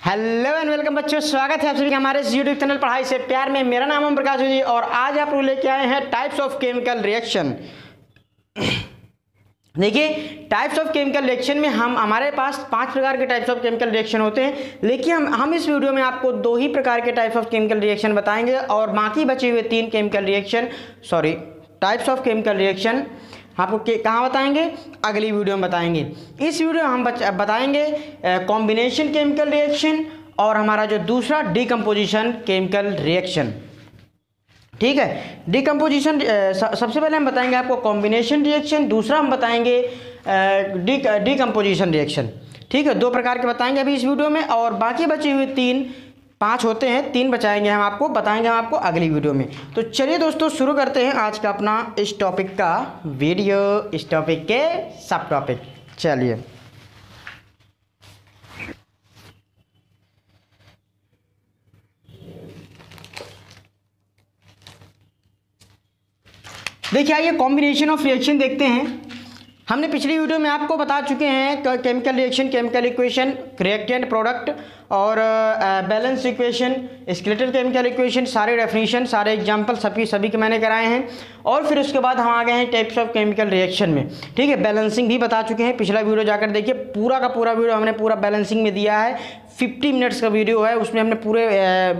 Hello and welcome बच्चों, स्वागत है आप सभी का हमारे इस यूट्यूब चैनल पढ़ाई से प्यार में। मेरा नाम ओम प्रकाश जी और आज आप लोग लेके आए हैं टाइप्स ऑफ केमिकल रिएक्शन। देखिए, टाइप्स ऑफ केमिकल रिएक्शन में हमारे पास 5 प्रकार के टाइप्स ऑफ केमिकल रिएक्शन होते हैं, लेकिन हम इस वीडियो में आपको 2 ही प्रकार के टाइप्स ऑफ केमिकल रिएक्शन बताएंगे और बाकी बचे हुए 3 chemical reaction types of chemical reaction आपको कहाँ बताएंगे, अगली वीडियो में बताएंगे। इस वीडियो में हम बताएंगे कॉम्बिनेशन केमिकल रिएक्शन और हमारा जो दूसरा डीकम्पोजिशन केमिकल रिएक्शन। ठीक है, डीकम्पोजिशन सबसे पहले हम बताएंगे आपको कॉम्बिनेशन रिएक्शन, दूसरा हम बताएंगे डीकम्पोजिशन रिएक्शन। ठीक है, 2 प्रकार के बताएंगे अभी इस वीडियो में और बाकी बचे हुए 5 होते हैं, 3 बताएंगे हम आपको अगली वीडियो में। तो चलिए दोस्तों, शुरू करते हैं आज का अपना इस टॉपिक का वीडियो, इस टॉपिक के सब टॉपिक। चलिए, देखिए आइए कॉम्बिनेशन ऑफ रिएक्शन देखते हैं। हमने पिछली वीडियो में आपको बता चुके हैं chemical reaction, chemical equation, reactant product और balance equation, skeletal chemical equation, सारे डेफिनेशन, सारे एग्जांपल सभी के मैंने कराए हैं। और फिर उसके बाद हम आ गए हैं टाइप्स ऑफ केमिकल रिएक्शन में। ठीक है, बैलेंसिंग भी बता चुके हैं, पिछला वीडियो जाकर देखिए, पूरा का पूरा वीडियो हमने पूरा बैलेंसिंग में दिया है। 50 मिनट्स का वीडियो है, उसमें हमने पूरे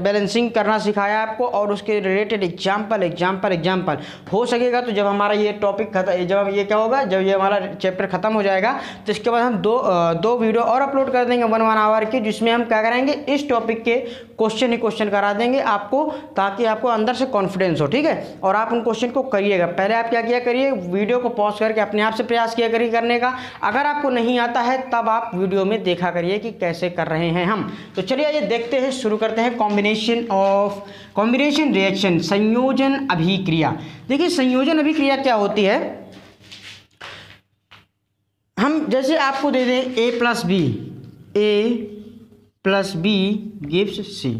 बैलेंसिंग करना सिखाया आपको और उसके रिलेटेड एग्जाम्पल हो सकेगा तो जब हमारा ये टॉपिक जब ये क्या होगा, जब ये हमारा चैप्टर खत्म हो जाएगा तो इसके बाद हम दो वीडियो और अपलोड कर देंगे 1 आवर के, जिसमें हम क्या कराएंगे, इस टॉपिक के क्वेश्चन ही क्वेश्चन करा देंगे आपको, ताकि आपको अंदर से कॉन्फिडेंस हो। ठीक है, और आप उन क्वेश्चन को करिएगा। पहले आप क्या किया करिए, वीडियो को पॉज करके अपने आप से प्रयास किया करिए करने का। अगर आपको नहीं आता है तब आप वीडियो में देखा करिए कि कैसे कर रहे हैं हम। तो चलिए ये देखते हैं, शुरू करते हैं कॉम्बिनेशन रिएक्शन, संयोजन अभिक्रिया। देखिए, संयोजन अभिक्रिया क्या होती है, हम जैसे आपको दे दें a plus b gives c,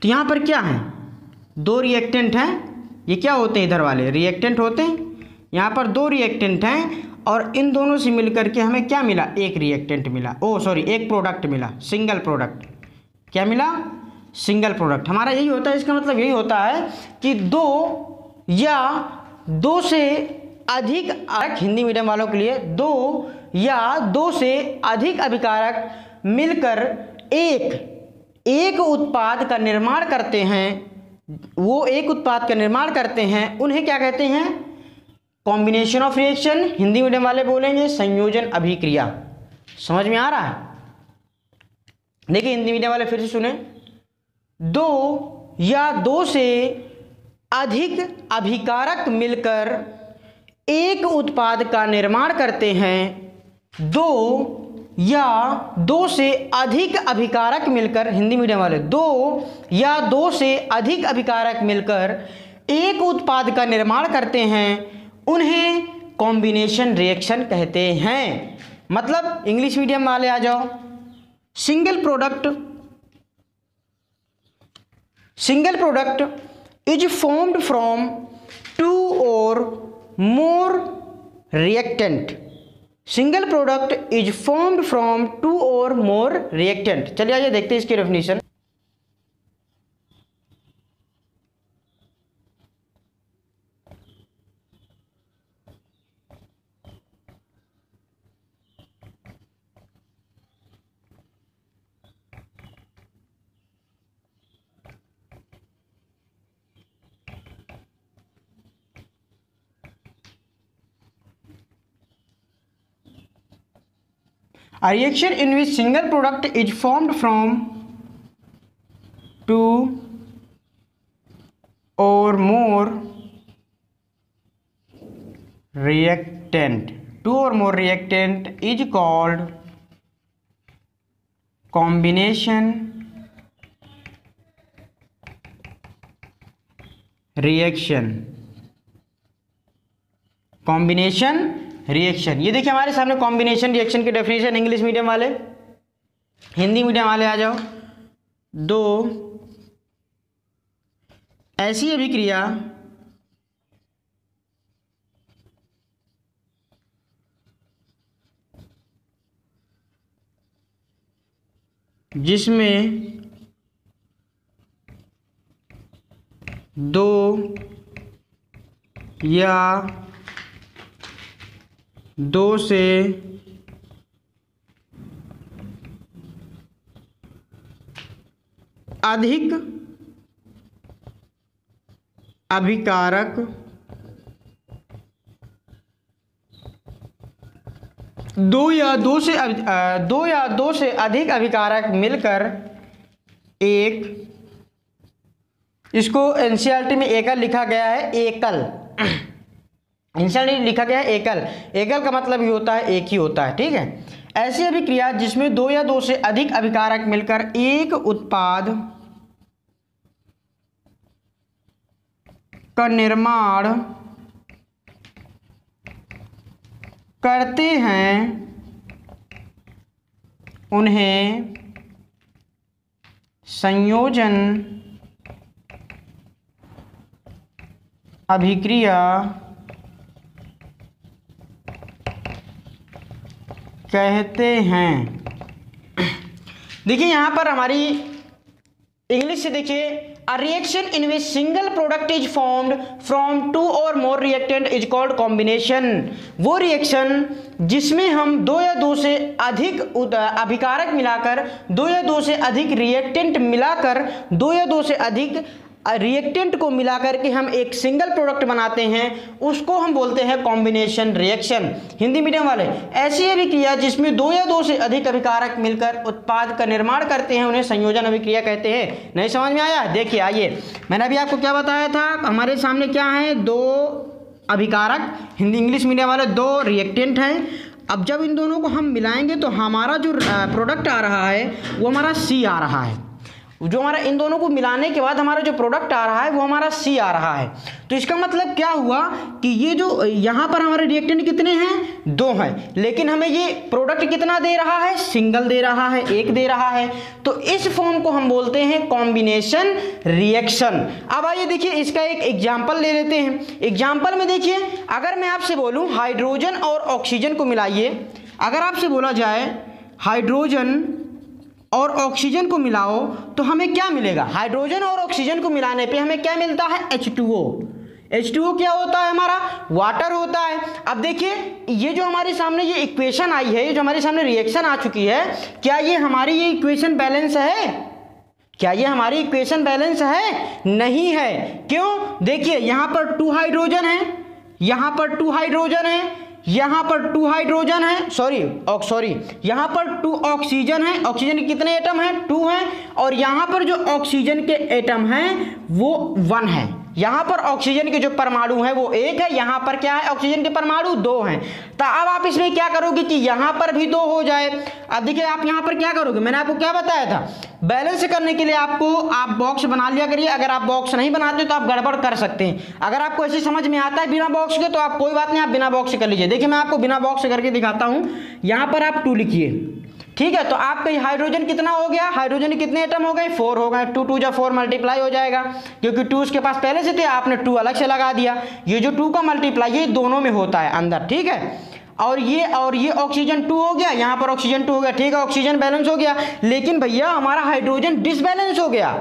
तो यहाँ पर क्या है, 2 रिएक्टेंट हैं। ये क्या होते हैं, इधर वाले रिएक्टेंट होते हैं। यहाँ पर 2 रिएक्टेंट हैं और इन दोनों से मिलकर के हमें क्या मिला, एक रिएक्टेंट मिला, एक प्रोडक्ट मिला, सिंगल प्रोडक्ट। क्या मिला, सिंगल प्रोडक्ट। हमारा यही होता है, इसका मतलब यही होता है कि 2 या 2 से अधिक, हिंदी मीडियम वालों के लिए 2 या 2 से अधिक अभिकारक मिलकर एक उत्पाद का निर्माण करते हैं। वो एक उत्पाद का निर्माण करते हैं, उन्हें क्या कहते हैं, combination of reaction. Hindi medium वाले बोलेंगे संयोजन अभिक्रिया। समझ में आ रहा है? देखिए हिंदी मीडियम वाले फिर से सुने, 2 या 2 से अधिक अभिकारक मिलकर एक उत्पाद का निर्माण करते हैं। 2 या 2 से अधिक अभिकारक मिलकर, हिंदी मीडियम वाले, 2 या 2 से अधिक अभिकारक मिलकर एक उत्पाद का निर्माण करते हैं, उन्हें कॉम्बिनेशन रिएक्शन कहते हैं। मतलब इंग्लिश मीडियम वाले आ जाओ, single product is formed from 2 और more reactant। Single product is formed from 2 और more reactant। चलिए आइए देखते हैं इसकी definition. A reaction in which single product is formed from 2 or more reactant is called combination reaction। ये देखिए हमारे सामने कॉम्बिनेशन रिएक्शन की डेफिनेशन, इंग्लिश मीडियम वाले, हिंदी मीडियम वाले आ जाओ। 2 ऐसी अभिक्रिया जिसमें दो या दो से अधिक अभिकारक दो या दो से अधिक अभिकारक मिलकर एक, इसको एनसीईआरटी में एकल लिखा गया है, एकल एनसीईआरटी लिखा गया है एकल। एकल का मतलब ये होता है एक ही होता है, ठीक है। ऐसी अभिक्रिया जिसमें दो या दो से अधिक अभिकारक मिलकर एक उत्पाद का निर्माण करते हैं उन्हें संयोजन अभिक्रिया कहते हैं। देखिए यहाँ पर हमारी इंग्लिश से देखिए, a reaction in which single product is formed from two और more reactant is called combination. वो रिएक्शन जिसमें हम दो या दो से अधिक अभिकारक मिलाकर, दो या दो से अधिक रिएक्टेंट मिलाकर, दो या दो से अधिक रिएक्टेंट को मिलाकर के हम एक सिंगल प्रोडक्ट बनाते हैं, उसको हम बोलते हैं कॉम्बिनेशन रिएक्शन। हिंदी मीडियम वाले, ऐसी अभिक्रिया जिसमें दो या दो से अधिक अभिकारक मिलकर उत्पाद का निर्माण करते हैं उन्हें संयोजन अभिक्रिया कहते हैं। नहीं समझ में आया? देखिए आइए, मैंने अभी आपको क्या बताया था, हमारे सामने क्या है, दो अभिकारक, हिंदी इंग्लिश मीडियम वाले, दो रिएक्टेंट हैं। अब जब इन दोनों को हम मिलाएंगे तो हमारा जो प्रोडक्ट आ रहा है वो हमारा सी आ रहा है। जो हमारा इन दोनों को मिलाने के बाद हमारा जो प्रोडक्ट आ रहा है वो हमारा सी आ रहा है। तो इसका मतलब क्या हुआ कि ये जो यहाँ पर हमारे रिएक्टेंट कितने हैं, दो हैं, लेकिन हमें ये प्रोडक्ट कितना दे रहा है, सिंगल दे रहा है, एक दे रहा है। तो इस फॉर्म को हम बोलते हैं कॉम्बिनेशन रिएक्शन। अब आइए देखिए इसका एक एग्जाम्पल ले लेते हैं। एग्जाम्पल में देखिए, अगर मैं आपसे बोलूँ हाइड्रोजन और ऑक्सीजन को मिलाइए, अगर आपसे बोला जाए हाइड्रोजन और ऑक्सीजन को मिलाओ तो हमें क्या मिलेगा? हाइड्रोजन और ऑक्सीजन को मिलाने पे हमें क्या मिलता है? H2O। H2O क्या होता है? हमारा वाटर होता है। अब देखिए ये जो हमारे सामने ये इक्वेशन आई है, ये जो हमारे सामने रिएक्शन आ चुकी है, क्या ये हमारी ये इक्वेशन बैलेंस है? क्या ये हमारी इक्वेशन बैलेंस है? नहीं है। क्यों? देखिए यहाँ पर 2 हाइड्रोजन है, यहाँ पर 2 हाइड्रोजन है, यहाँ पर 2 हाइड्रोजन है, सॉरी यहाँ पर 2 ऑक्सीजन है। ऑक्सीजन के कितने एटम हैं? 2 हैं। और यहाँ पर जो ऑक्सीजन के एटम हैं वो 1 है। यहाँ पर ऑक्सीजन के जो परमाणु है वो 1 है, यहाँ पर क्या है, ऑक्सीजन के परमाणु 2 हैं। तो अब आप इसमें क्या करोगे कि यहाँ पर भी 2 हो जाए। अब देखिए आप यहाँ पर क्या करोगे, मैंने आपको क्या बताया था, बैलेंस करने के लिए आपको आप बॉक्स बना लिया करिए। अगर आप बॉक्स नहीं बनाते तो आप गड़बड़ कर सकते हैं। अगर आपको ऐसे समझ में आता है बिना बॉक्स के तो आप कोई बात नहीं, आप बिना बॉक्स कर लीजिए। देखिए मैं आपको बिना बॉक्स करके दिखाता हूँ। यहाँ पर आप 2 लिखिए, ठीक है। तो आपका हाइड्रोजन कितना हो गया? हाइड्रोजन के कितने एटम हो गए? 4 हो गए। 2 2 जा 4 मल्टीप्लाई हो जाएगा, क्योंकि 2 उसके पास पहले से थे, आपने 2 अलग से लगा दिया। ये जो 2 का मल्टीप्लाई ये दोनों में होता है अंदर, ठीक है। और ये ऑक्सीजन 2 हो गया, यहाँ पर ऑक्सीजन 2 हो गया, ठीक है, ऑक्सीजन बैलेंस हो गया। लेकिन भैया हमारा हाइड्रोजन डिसबैलेंस हो गया।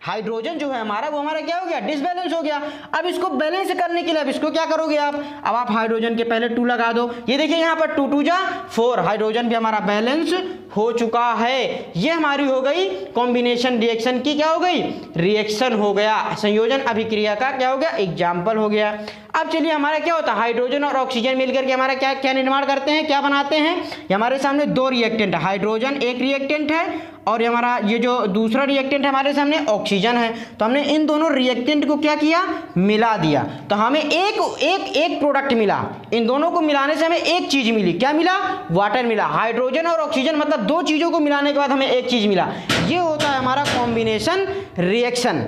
हाइड्रोजन जो है हमारा वो हमारा क्या हो गया? डिसबैलेंस हो गया। अब इसको बैलेंस करने के लिए अब इसको क्या करोगे आप? अब आप हाइड्रोजन के पहले 2 लगा दो। ये देखिए यहाँ पर 2 2 जा 4, हाइड्रोजन भी हमारा बैलेंस हो चुका है। ये हमारी हो गई कॉम्बिनेशन रिएक्शन की क्या हो गई? रिएक्शन हो गया, संयोजन अभिक्रिया का क्या हो गया? एग्जाम्पल हो गया। अब चलिए हमारा क्या होता है, हाइड्रोजन और ऑक्सीजन मिलकर के हमारा क्या क्या निर्माण करते हैं, क्या बनाते हैं? ये हमारे सामने 2 रिएक्टेंट है, हाइड्रोजन एक रिएक्टेंट है और हमारा ये जो दूसरा रिएक्टेंट है हमारे सामने ऑक्सीजन है। तो हमने इन दोनों रिएक्टेंट को क्या किया? मिला दिया। तो हमें एक प्रोडक्ट मिला। इन दोनों को मिलाने से हमें एक चीज मिली। क्या मिला? वाटर मिला। हाइड्रोजन और ऑक्सीजन मतलब 2 चीजों को मिलाने के बाद हमें एक चीज मिला। ये होता है हमारा कॉम्बिनेशन रिएक्शन।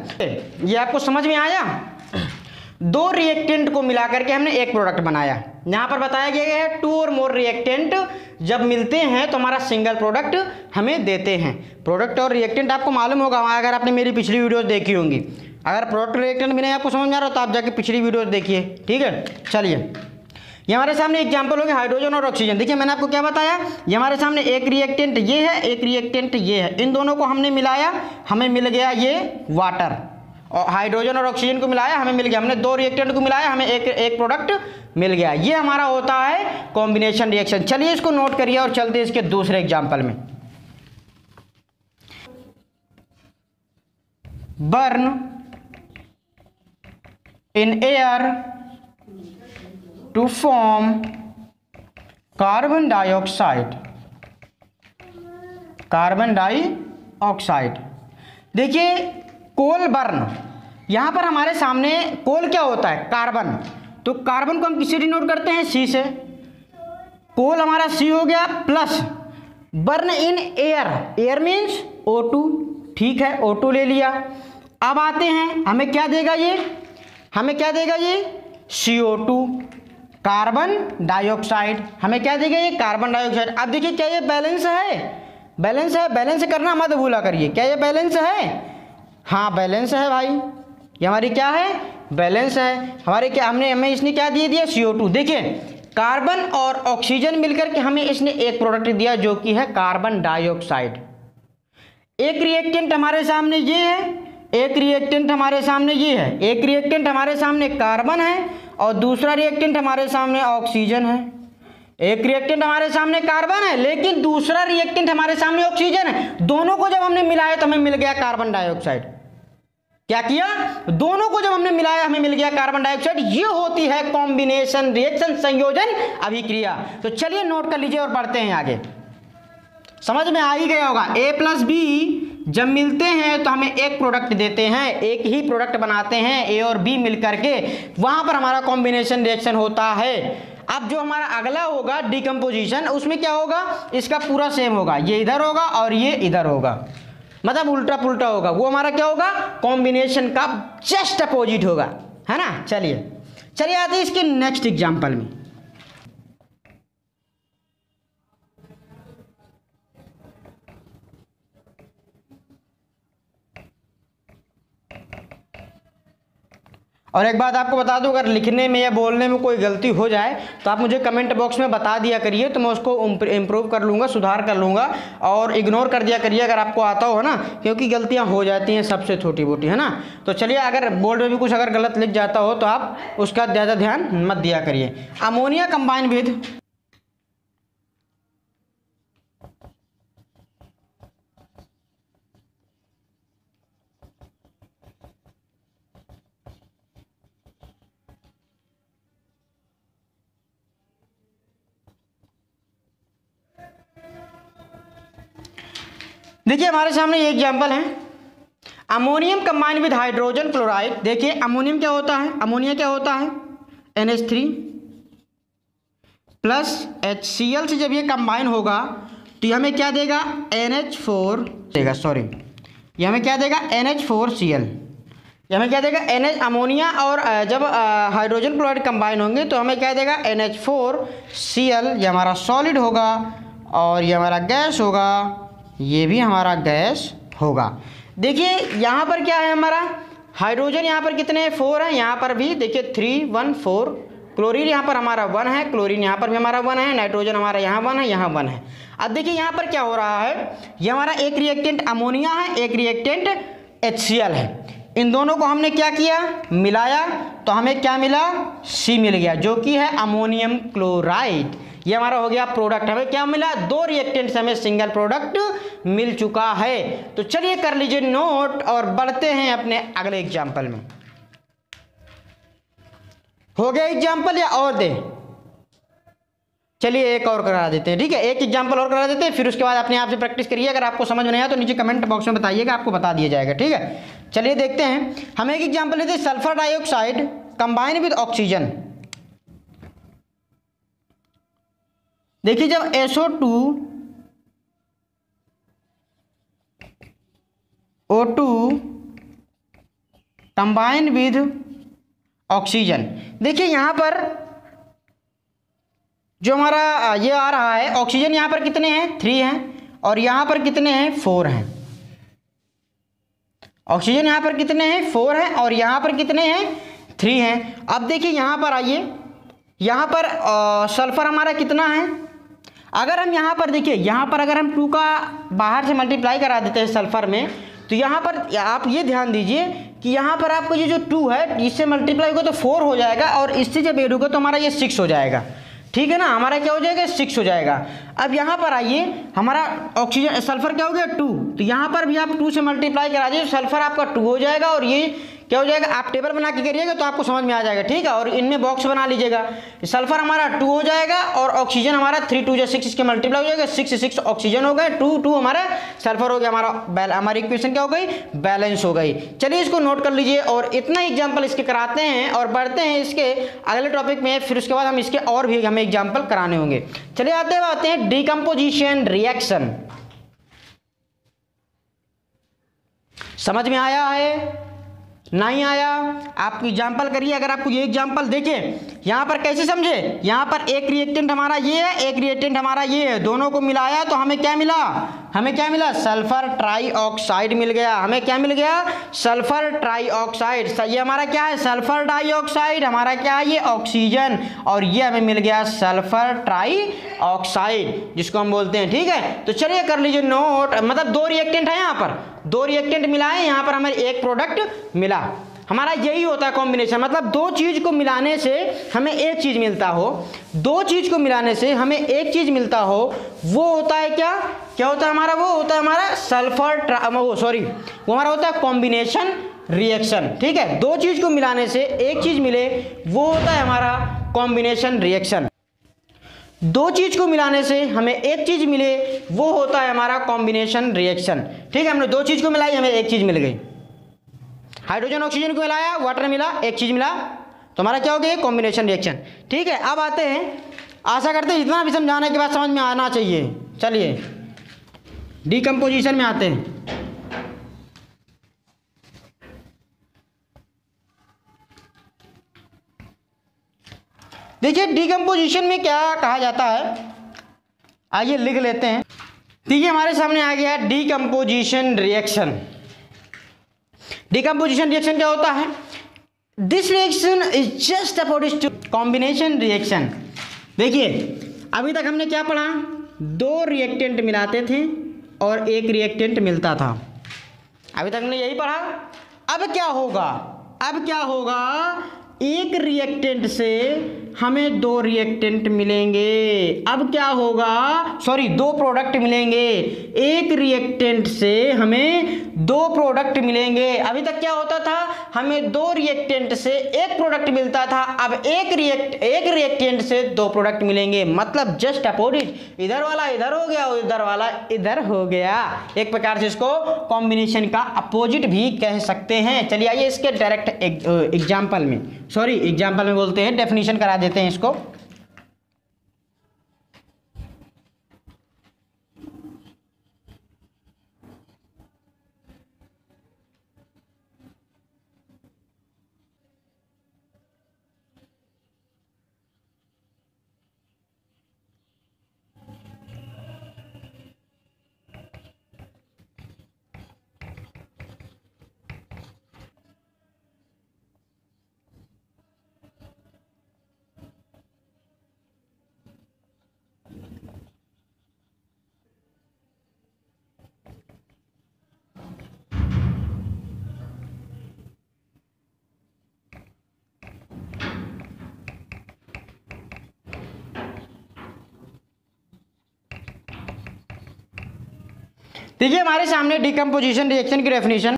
ये आपको समझ में आया? 2 रिएक्टेंट को मिलाकर के हमने एक प्रोडक्ट बनाया। यहाँ पर बताया गया है 2 और मोर रिएक्टेंट जब मिलते हैं तो हमारा सिंगल प्रोडक्ट हमें देते हैं। प्रोडक्ट और रिएक्टेंट आपको मालूम होगा अगर आपने मेरी पिछली वीडियोस देखी होंगी। अगर प्रोडक्ट रिएक्टेंट भी नहीं आपको समझ में आ रहा तो आप जाके पिछली वीडियोस देखिए, ठीक है। चलिए ये हमारे सामने एग्जाम्पल हो गया हाइड्रोजन और ऑक्सीजन। देखिए मैंने आपको क्या बताया, ये हमारे सामने एक रिएक्टेंट ये है, एक रिएक्टेंट ये है, इन दोनों को हमने मिलाया, हमें मिल गया ये वाटर। और हाइड्रोजन और ऑक्सीजन को मिलाया, हमें मिल गया, हमने दो रिएक्टेंट को मिलाया, हमें एक प्रोडक्ट मिल गया। ये हमारा होता है कॉम्बिनेशन रिएक्शन। चलिए इसको नोट करिए और चलते हैं इसके दूसरे एग्जाम्पल में। Burn in air to form carbon dioxide. Carbon dioxide, देखिए कोल बर्न, यहां पर हमारे सामने कोल क्या होता है, कार्बन। तो कार्बन को हम किससे डिनोट करते हैं, सी से। कोल हमारा सी हो गया, plus burn in air, air means O2, ठीक है O2 ले लिया। अब आते हैं, हमें क्या देगा ये, हमें क्या देगा ये CO2, कार्बन डाइऑक्साइड, हमें क्या देगा ये कार्बन डाइऑक्साइड। अब देखिए क्या ये बैलेंस है, बैलेंस है, बैलेंस करना मत भूला करिए, क्या ये बैलेंस है, हाँ बैलेंस है भाई, ये हमारी क्या है, बैलेंस है हमारे। क्या हमने हमें इसने क्या दे दिया, CO2। देखिए कार्बन और ऑक्सीजन मिलकर के हमें इसने एक प्रोडक्ट दिया जो कि है कार्बन डाइऑक्साइड। एक रिएक्टेंट हमारे सामने ये है, एक रिएक्टेंट हमारे सामने ये है, एक रिएक्टेंट हमारे सामने कार्बन है और दूसरा रिएक्टेंट हमारे सामने ऑक्सीजन है। एक रिएक्टेंट हमारे सामने कार्बन है लेकिन दूसरा रिएक्टेंट हमारे सामने ऑक्सीजन है। दोनों को जब हमने मिलाया तो हमें मिल गया कार्बन डाइऑक्साइड। क्या किया, दोनों को जब हमने मिलाया हमें मिल गया कार्बन डाइऑक्साइड। ये होती है कॉम्बिनेशन रिएक्शन, संयोजन अभिक्रिया। तो चलिए नोट कर लीजिए और बढ़ते हैं आगे। समझ में आ ही गया होगा, A प्लस बी जब मिलते हैं तो हमें एक प्रोडक्ट देते हैं, एक ही प्रोडक्ट बनाते हैं A और B मिल करके, वहां पर हमारा कॉम्बिनेशन रिएक्शन होता है। अब जो हमारा अगला होगा डिकम्पोजिशन, उसमें क्या होगा, इसका पूरा सेम होगा, ये इधर होगा और ये इधर होगा, मतलब उल्टा पुल्टा होगा। वो हमारा क्या होगा, कॉम्बिनेशन का जस्ट अपोजिट होगा, है ना। चलिए चलिए आते हैं इसके नेक्स्ट एग्जांपल में। और एक बात आपको बता दूं, अगर लिखने में या बोलने में कोई गलती हो जाए तो आप मुझे कमेंट बॉक्स में बता दिया करिए, तो मैं उसको इम्प्रूव कर लूँगा, सुधार कर लूँगा। और इग्नोर कर दिया करिए अगर आपको आता हो ना, क्योंकि गलतियाँ हो जाती हैं सबसे छोटी मोटी, है ना। तो चलिए अगर बोर्ड में भी कुछ अगर गलत लिख जाता हो तो आप उसका ज़्यादा ध्यान मत दिया करिए। अमोनिया कंबाइन विद देखिए हमारे सामने ये एग्जांपल है, ammonium combine with hydrogen chloride. देखिए अमोनियम क्या होता है, अमोनिया क्या होता है, NH3 प्लस HCl से जब ये कंबाइन होगा तो ये हमें क्या देगा, NH4 देगा, सॉरी ये हमें क्या देगा, NH4Cl। ये हमें क्या देगा, अमोनिया और जब हाइड्रोजन क्लोराइड कंबाइन होंगे तो हमें क्या देगा, NH4Cl। ये हमारा सॉलिड होगा और ये हमारा गैस होगा, ये भी हमारा गैस होगा। देखिए यहाँ पर क्या है, हमारा हाइड्रोजन यहाँ पर कितने हैं, 4 हैं, यहाँ पर भी देखिए 3 1 4, क्लोरीन यहाँ पर हमारा 1 है, क्लोरीन यहाँ पर भी हमारा 1 है, नाइट्रोजन हमारा यहाँ 1 है, यहाँ 1 है। अब देखिए यहाँ पर क्या हो रहा है, ये हमारा एक रिएक्टेंट अमोनिया है, एक रिएक्टेंट HCl है। इन दोनों को हमने क्या किया, मिलाया, तो हमें क्या मिला, C मिल गया, जो कि है अमोनियम क्लोराइड। ये हमारा हो गया प्रोडक्ट। हमें क्या मिला, दो रिएक्टेंट से हमें सिंगल प्रोडक्ट मिल चुका है। तो चलिए कर लीजिए नोट और बढ़ते हैं अपने अगले एग्जाम्पल में। हो गया एग्जाम्पल या और दे, चलिए एक और करा देते हैं, ठीक है, एक एग्जाम्पल और करा देते हैं, फिर उसके बाद अपने आप से प्रैक्टिस करिए। अगर आपको समझ में नहीं आया तो नीचे कमेंट बॉक्स में बताइएगा, आपको बता दिया जाएगा, ठीक है। चलिए देखते हैं, हम एक एग्जाम्पल लेते हैं, sulphur dioxide combine with oxygen. देखिए जब SO2 O2 combine with oxygen, देखिए यहां पर जो हमारा ये आ रहा है ऑक्सीजन, यहां पर कितने हैं, 3 हैं, और यहां पर कितने हैं, 4 हैं। ऑक्सीजन यहां पर कितने हैं, 4 हैं, और यहां पर कितने हैं, 3 हैं। अब देखिए यहां पर आइए, यहाँ पर सल्फर हमारा कितना है, अगर हम यहाँ पर देखिए, यहाँ पर अगर हम 2 का बाहर से मल्टीप्लाई करा देते हैं सल्फर में, तो यहाँ पर आप ये ध्यान दीजिए कि यहाँ पर आपको ये जो 2 है इससे मल्टीप्लाई होगा तो 4 हो जाएगा, और इससे जब ऐड होगा तो हमारा ये 6 हो जाएगा। ठीक है ना, हमारा क्या हो जाएगा, 6 हो जाएगा। अब यहाँ पर आइए, हमारा ऑक्सीजन सल्फर क्या हो गया 2, तो यहाँ पर भी आप 2 से मल्टीप्लाई करा दीजिए, सल्फर आपका 2 हो जाएगा, और ये क्या हो जाएगा, आप टेबल बना के करिएगा तो आपको समझ में आ जाएगा। ठीक है, और इनमें बॉक्स बना लीजिएगा। सल्फर हमारा 2 हो जाएगा, और ऑक्सीजन हमारा 3 2 6 इसके मल्टीप्लाई हो जाएगा, 6 6 ऑक्सीजन हो गए, 2 2 हमारा सल्फर हो गया। हमारी इक्वेशन क्या हो गई, बैलेंस हो गई। चलिए इसको नोट कर लीजिए, और इतना एग्जाम्पल इसके कराते हैं और बढ़ते हैं इसके अगले टॉपिक में, फिर उसके बाद हम इसके और भी हमें एग्जाम्पल कराने होंगे। चलिए आते हैं डिकम्पोजिशन रिएक्शन। समझ में आया है, नहीं आया, आप एग्जाम्पल करिए। अगर आपको ये एग्जाम्पल देखिए, यहाँ पर कैसे समझे, यहाँ पर एक रिएक्टेंट हमारा ये है, एक रिएक्टेंट हमारा ये है, दोनों को मिलाया तो हमें क्या मिला, हमें क्या मिला, सल्फर ट्राईऑक्साइड मिल गया। हमें क्या मिल गया, सल्फर ट्राईऑक्साइड। ये हमारा क्या है, सल्फर डाइऑक्साइड, हमारा क्या है ये ऑक्सीजन, और ये हमें मिल गया सल्फर ट्राईऑक्साइड जिसको हम बोलते हैं। ठीक है, तो चलिए कर लीजिए नोट। मतलब 2 रिएक्टेंट है, यहाँ पर 2 रिएक्टेंट मिलाए, यहाँ पर हमें एक प्रोडक्ट मिला। हमारा यही होता है कॉम्बिनेशन, मतलब 2 चीज को मिलाने से हमें एक चीज मिलता हो, 2 चीज को मिलाने से हमें एक चीज मिलता हो, वो होता है क्या, क्या होता है हमारा, वो होता है हमारा वो हमारा होता है कॉम्बिनेशन रिएक्शन। ठीक है, 2 चीज को मिलाने से एक चीज मिले, वो होता है हमारा कॉम्बिनेशन रिएक्शन। 2 चीज को मिलाने से हमें एक चीज मिले, वो होता है हमारा कॉम्बिनेशन रिएक्शन। ठीक है, हमने 2 चीज को मिलाई, हमें एक चीज मिल गई। हाइड्रोजन ऑक्सीजन को मिलाया, वाटर मिला, एक चीज मिला, तो हमारा क्या हो गया, कॉम्बिनेशन रिएक्शन। ठीक है, अब आते हैं, आशा करते हैं इतना भी समझाने के बाद समझ में आना चाहिए। चलिए डिकम्पोजिशन में आते हैं। देखिए डिकम्पोजिशन में क्या कहा जाता है, आइए लिख लेते हैं। देखिए हमारे सामने आ गया डिकम्पोजिशन रिएक्शन। डिकम्पोजिशन रिएक्शन क्या होता है, this reaction is just opposite to combination reaction. देखिए अभी तक हमने क्या पढ़ा, 2 रिएक्टेंट मिलाते थे और एक रिएक्टेंट मिलता था, अभी तक हमने यही पढ़ा। अब क्या होगा, अब क्या होगा, एक रिएक्टेंट से हमें 2 रिएक्टेंट मिलेंगे। अब क्या होगा, सॉरी 2 प्रोडक्ट मिलेंगे, एक रिएक्टेंट से हमें 2 प्रोडक्ट मिलेंगे। अभी तक क्या होता था, हमें 2 रिएक्टेंट से एक प्रोडक्ट मिलता था, अब एक रिएक्टेंट से 2 प्रोडक्ट मिलेंगे, मतलब जस्ट अपोजिट, इधर वाला इधर हो गया और इधर वाला इधर हो गया। एक प्रकार से इसको कॉम्बिनेशन का अपोजिट भी कह सकते हैं। चलिए आइए इसके डायरेक्ट एग्जाम्पल में, सॉरी एग्जाम्पल में बोलते हैं, डेफिनेशन करा देते हैं इसको। देखिए हमारे सामने डिकम्पोजिशन रिएक्शन की डेफिनेशन,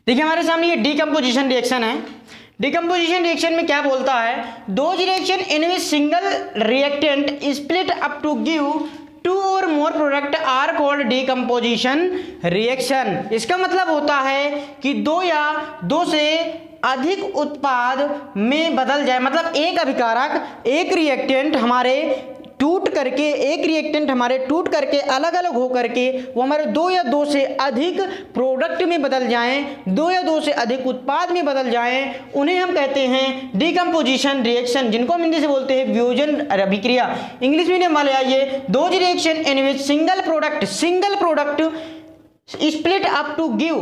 देखिए हमारे सामने ये डिकम्पोजिशन रिएक्शन है। डिकम्पोजिशन रिएक्शन में क्या बोलता है, those reaction in which single reactant split up to give 2 और more product are called decomposition reaction. इसका मतलब होता है कि 2 या 2 से अधिक उत्पाद में बदल जाए, मतलब एक अभिकारक एक रिएक्टेंट हमारे टूट करके अलग अलग हो करके वो हमारे दो या दो से अधिक प्रोडक्ट में बदल जाएं, दो या दो से अधिक उत्पाद में बदल जाएं, उन्हें हम कहते हैं डिकम्पोजिशन रिएक्शन, जिनको हम हिंदी से बोलते हैं वियोजन अभिक्रिया। इंग्लिश मीडियम वाले आइए, those reaction in which single product split up to give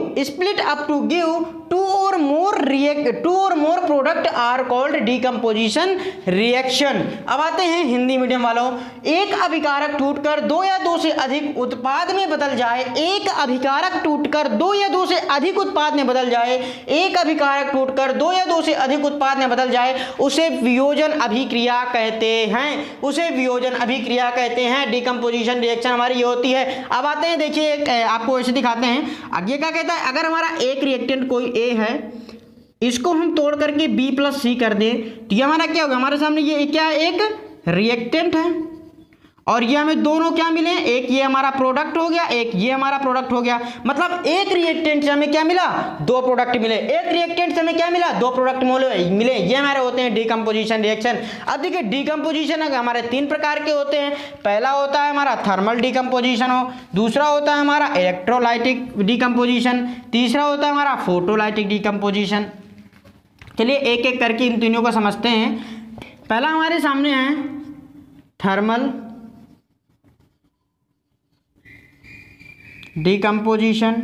two or more product are called decomposition reaction। अब आते हैं हिंदी मीडियम वालों, एक अभिकारक टूटकर दो या दो से अधिक उत्पाद में बदल जाए, एक अभिकारक टूटकर दो या दो से अधिक उत्पाद में बदल जाए, एक अभिकारक टूटकर दो या दो से अधिक उत्पाद में बदल जाए, उसे वियोजन अभिक्रिया कहते हैं, उसे वियोजन अभिक्रिया कहते हैं। डिकम्पोजिशन रिएक्शन हमारी ये होती है। अब आते हैं, देखिए आपको ऐसे दिखाते हैं। आगे क्या कहता है, अगर हमारा एक रिएक्टेंट कोई ए है, इसको हम तोड़ करके B+C कर दें तो ये हमारा क्या होगा, हमारे सामने ये क्या है, एक रिएक्टेंट है और ये हमें दोनों क्या मिले, एक ये हमारा प्रोडक्ट हो गया, एक ये हमारा प्रोडक्ट हो गया। मतलब एक रिएक्टेंट से हमें क्या मिला, दो प्रोडक्ट मिले, एक रिएक्टेंट से हमें क्या मिला, दो प्रोडक्ट मिले। ये हमारे होते हैं डिकम्पोजिशन रिएक्शन। अब देखिए डिकम्पोजिशन हमारे तीन प्रकार के होते हैं। पहला होता है हमारा थर्मल डिकम्पोजिशन हो, दूसरा होता है हमारा इलेक्ट्रोलाइटिक डिकम्पोजिशन, तीसरा होता है हमारा फोटोलाइटिक डिकम्पोजिशन। चलिए एक एक करके इन तीनों को समझते हैं। पहला हमारे सामने है थर्मल डिकम्पोजिशन,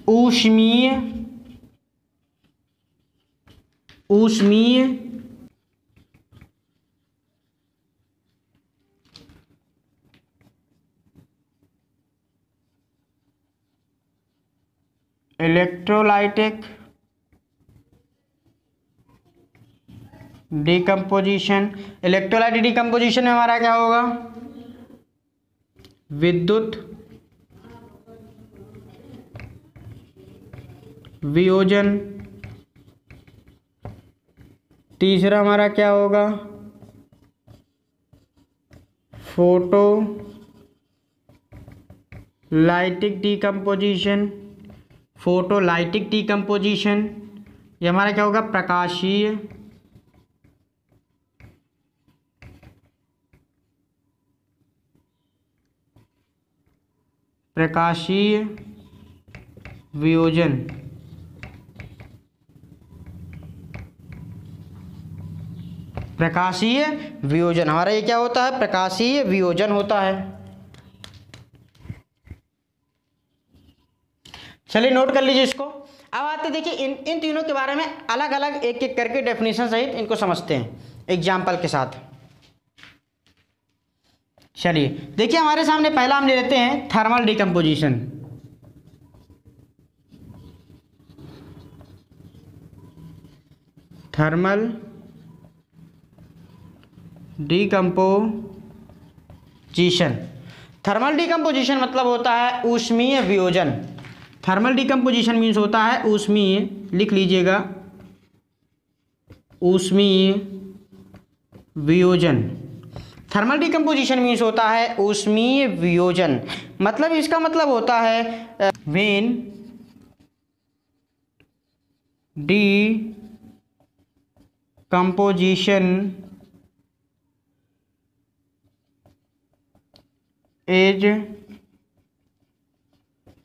ऊष्मीय इलेक्ट्रोलाइटिक डिकम्पोजिशन। इलेक्ट्रोलाइटिक डिकम्पोजिशन में हमारा क्या होगा, विद्युत वियोजन। तीसरा हमारा क्या होगा, photo lytic decomposition. Photolytic decomposition ये हमारा क्या होगा, प्रकाशीय वियोजन। प्रकाशीय वियोजन हमारा ये क्या होता है, प्रकाशीय वियोजन होता है। चलिए नोट कर लीजिए इसको। अब आते देखिए इन तीनों के बारे में अलग अलग एक एक करके डेफिनेशन सहित इनको समझते हैं एग्जाम्पल के साथ। चलिए देखिए हमारे सामने पहला हम ले लेते हैं thermal decomposition. Thermal decomposition, thermal decomposition मतलब होता है ऊष्मीय वियोजन। थर्मल डिकम्पोजिशन मीन्स होता है ऊष्मीय, लिख लीजिएगा, ऊष्मीय वियोजन। थर्मल डिकम्पोजिशन मीन्स होता है ऊष्मीय वियोजन। मतलब इसका मतलब होता है when decomposition is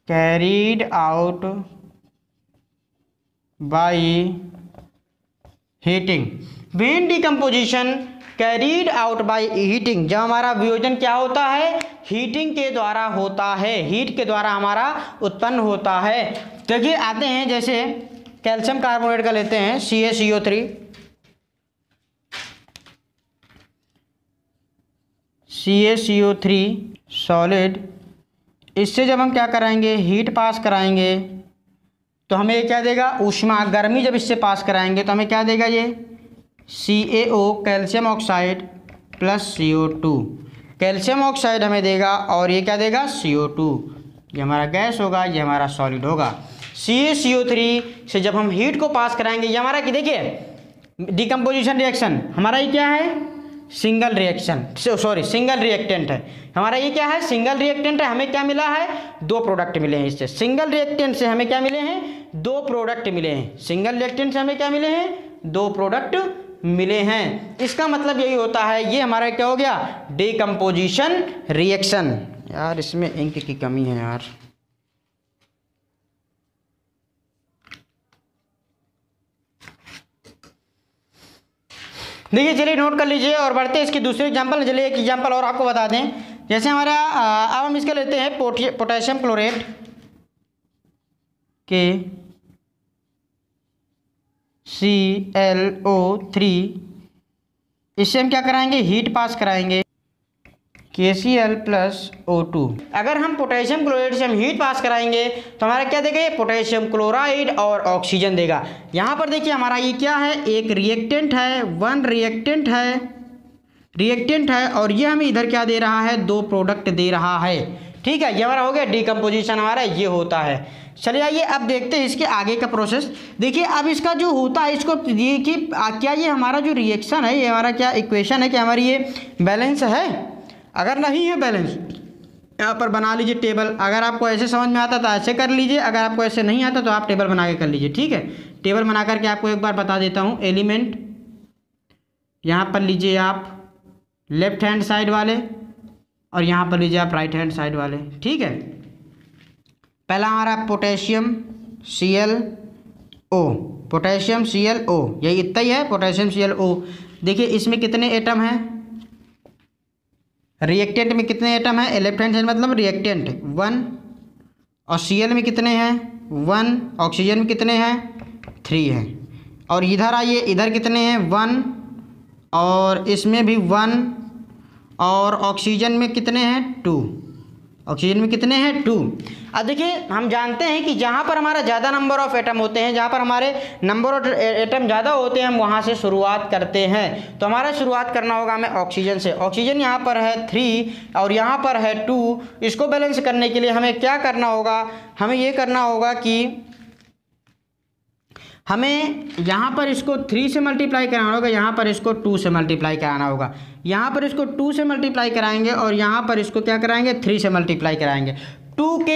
carried out by heating। when decomposition carried out by heating, जब हमारा वियोजन क्या होता है, हीटिंग के द्वारा होता है, हीट के द्वारा हमारा उत्पन्न होता है। देखिए आते हैं, जैसे कैल्शियम कार्बोनेट का लेते हैं CaCO3 सॉलिड। इससे जब हम क्या कराएंगे, हीट पास कराएंगे तो हमें क्या देगा, ऊष्मा गर्मी जब इससे पास कराएंगे तो हमें क्या देगा, ये CaO calcium oxide plus CO2, calcium oxide हमें देगा और ये क्या देगा, CO2। ये हमारा गैस होगा, ये हमारा सॉलिड होगा। CaCO3 से जब हम हीट को पास कराएंगे, ये हमारा कि देखिए डिकम्पोजिशन रिएक्शन हमारा ये क्या है, single reaction, sorry single reactant है हमारा। ये क्या है? सिंगल रिएक्टेंट है। हमें क्या मिला है? 2 प्रोडक्ट मिले हैं इससे। सिंगल रिएक्टेंट से हमें क्या मिले हैं? 2 प्रोडक्ट मिले हैं। सिंगल रिएक्टेंट से हमें क्या मिले हैं? 2 प्रोडक्ट मिले हैं। इसका मतलब यही होता है, ये हमारा क्या हो गया? Decomposition reaction. यार इसमें इंक की कमी है यार। देखिए चलिए नोट कर लीजिए और बढ़ते हैं इसकी दूसरे एग्जांपल। चलिए एक एग्जांपल और आपको बता दें। जैसे हमारा अब हम इसका लेते हैं पोटेशियम क्लोरेट के ClO3। इससे हम क्या कराएंगे? हीट पास कराएंगे KCl+O2। अगर हम पोटेशियम क्लोराइड से हम हीट पास कराएंगे तो हमारा क्या देगा? ये पोटेशियम क्लोराइड और ऑक्सीजन देगा। यहाँ पर देखिए हमारा ये क्या है? एक रिएक्टेंट है, 1 रिएक्टेंट है और ये हमें इधर क्या दे रहा है? 2 प्रोडक्ट दे रहा है। ठीक है, ये हमारा हो गया डिकम्पोजिशन, हमारा ये होता है। चलिए आइए अब देखते हैं इसके आगे का प्रोसेस। देखिए अब इसका जो होता है, इसको ये कि क्या ये हमारा जो रिएक्शन है, ये हमारा क्या इक्वेशन है कि हमारी ये बैलेंस है? अगर नहीं है बैलेंस, यहाँ पर बना लीजिए टेबल। अगर आपको ऐसे समझ में आता तो ऐसे कर लीजिए, अगर आपको ऐसे नहीं आता तो आप टेबल बना के कर लीजिए। ठीक है, टेबल बना करके आपको एक बार बता देता हूँ। एलिमेंट यहाँ पर लीजिए आप लेफ्ट हैंड साइड वाले और यहाँ पर लीजिए आप राइट हैंड साइड वाले। ठीक है, पहला हमारा पोटेशियम ClO, पोटेशियम ClO, यही इतना ही है, पोटेशियम ClO। देखिए इसमें कितने एटम हैं? रिएक्टेंट में कितने एटम है? लेफ्ट हैंड साइड मतलब रिएक्टेंट 1, और Cl में कितने हैं? 1, ऑक्सीजन में कितने हैं? 3 हैं। और इधर आइए, इधर कितने हैं? 1, और इसमें भी 1, और ऑक्सीजन में कितने हैं? 2, ऑक्सीजन में कितने हैं? 2। अब देखिए हम जानते हैं कि जहाँ पर हमारा ज़्यादा नंबर ऑफ एटम होते हैं, जहाँ पर हमारे नंबर ऑफ एटम ज़्यादा होते हैं, हम वहाँ से शुरुआत करते हैं। तो हमारा शुरुआत करना होगा हमें ऑक्सीजन से। ऑक्सीजन यहाँ पर है 3 और यहाँ पर है 2। इसको बैलेंस करने के लिए हमें क्या करना होगा? हमें ये करना होगा कि हमें यहाँ पर इसको 3 से मल्टीप्लाई कराना होगा, यहाँ पर इसको 2 से मल्टीप्लाई कराना होगा। यहाँ पर इसको 2 से मल्टीप्लाई कराएंगे और यहाँ पर इसको क्या कराएंगे? 3 से मल्टीप्लाई कराएंगे। 2K,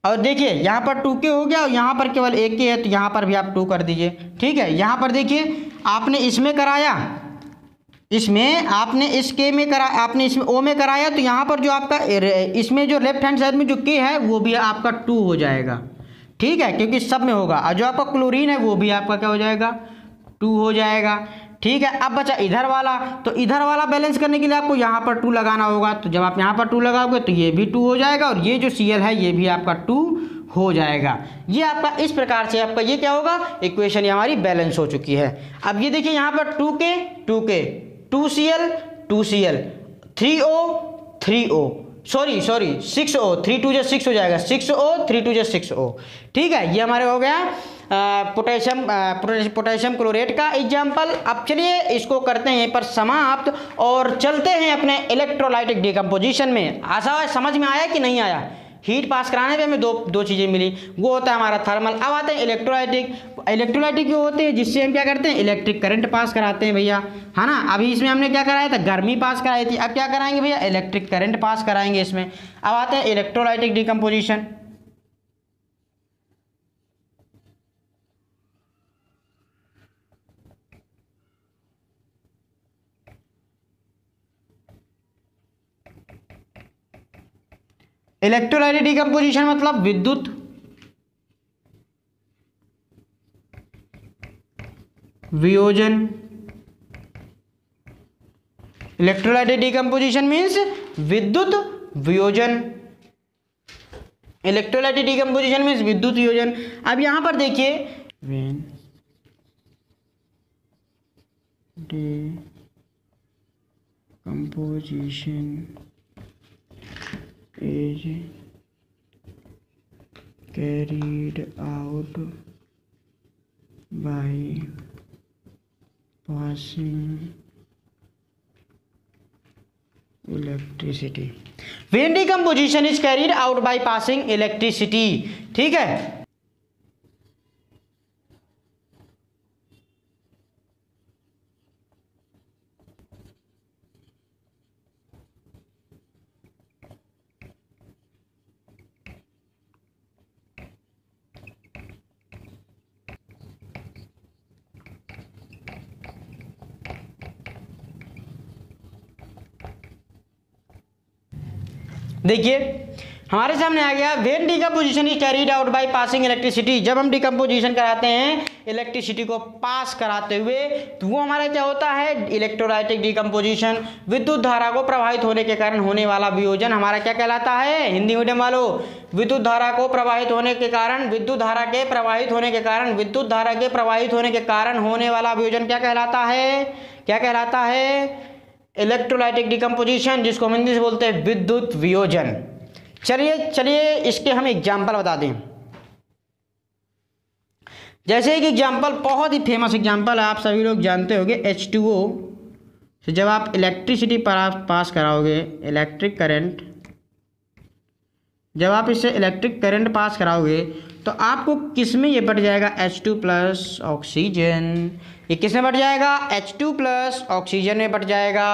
और देखिए यहाँ पर 2K हो गया और यहाँ पर केवल 1K है, तो यहाँ पर भी आप 2 कर दीजिए। ठीक है, यहाँ पर देखिए आपने इसमें कराया, इसमें आपने इस K में करा, आपने इसमें O में कराया, तो यहाँ पर जो आपका इसमें जो लेफ्ट हैंड साइड में जो K है वो भी आपका 2 हो जाएगा। ठीक है, क्योंकि सब में होगा। और जो आपका क्लोरीन है वो भी आपका क्या हो जाएगा? 2 हो जाएगा। ठीक है, अब बचा इधर वाला, तो इधर वाला बैलेंस करने के लिए आपको यहाँ पर 2 लगाना होगा। तो जब आप यहाँ पर 2 लगाओगे तो ये भी 2 हो जाएगा और ये जो Cl है ये भी आपका 2 हो जाएगा। ये आपका इस प्रकार से आपका ये क्या होगा? इक्वेशन हमारी बैलेंस हो चुकी है। अब ये देखिए यहाँ पर 2K 2Cl 2Cl 3O 3O, sorry 6O, 3 2 जा 6 हो जाएगा, 6O 3 2 जा 6O। ठीक है, ये हमारे हो गया पोटेशियम क्लोरेट का एग्जाम्पल। अब चलिए इसको करते हैं पर समाप्त और चलते हैं अपने इलेक्ट्रोलाइटिक डिकम्पोजिशन में। आशा समझ में आया कि नहीं आया? हीट पास कराने पे हमें दो चीज़ें मिली, वो होता है हमारा थर्मल। अब आते हैं इलेक्ट्रोलाइटिक। इलेक्ट्रोलाइटिक जो होते हैं जिससे हम क्या करते हैं? इलेक्ट्रिक करंट पास कराते हैं भैया, है ना। अभी इसमें हमने क्या कराया था? गर्मी पास कराई थी। अब क्या कराएंगे भैया? इलेक्ट्रिक करंट पास कराएंगे इसमें। अब आते हैं इलेक्ट्रोलाइटिक डिकम्पोजिशन। इलेक्ट्रोलाइटिक डिकम्पोजिशन मतलब विद्युत वियोजन। इलेक्ट्रोलाइटिक डिकम्पोजिशन मीन्स विद्युत वियोजन। इलेक्ट्रोलाइटिक डिकम्पोजिशन मीन्स विद्युत वियोजन। अब यहां पर देखिए decomposition is carried out by passing electricity. When decomposition is carried out by passing electricity, ठीक है। देखिए हमारे सामने आ गया when decomposition is carried out by passing electricity. जब हम डिकम्पोजिशन कराते हैं इलेक्ट्रिसिटी को पास कराते हुए तो वो हमारा क्या होता है, इलेक्ट्रोलाइटिक डिकम्पोजिशन। विद्युत धारा को प्रवाहित होने के कारण होने वाला वियोजन हमारा क्या कहलाता है हिंदी मीडियम वालों, विद्युत धारा को प्रवाहित होने के कारण, विद्युत धारा के प्रवाहित होने के कारण, विद्युत धारा के प्रवाहित होने के कारण होने वाला वियोजन क्या कहलाता है, क्या कहलाता है, इलेक्ट्रोलाइटिक डिकम्पोजिशन, जिसको हम हिंदी से बोलते हैं विद्युत वियोजन। चलिए इसके हम एग्जाम्पल बता दें। जैसे एक एग्जाम्पल, बहुत ही फेमस एग्जाम्पल है, आप सभी लोग जानते होंगे H2O से जब आप इलेक्ट्रिसिटी पास कराओगे, इलेक्ट्रिक करंट, जब आप इससे इलेक्ट्रिक करंट पास कराओगे तो आपको किस में ये बट जाएगा, H2 प्लस ऑक्सीजन। ये किस में बट जाएगा, H2 प्लस ऑक्सीजन में बट जाएगा।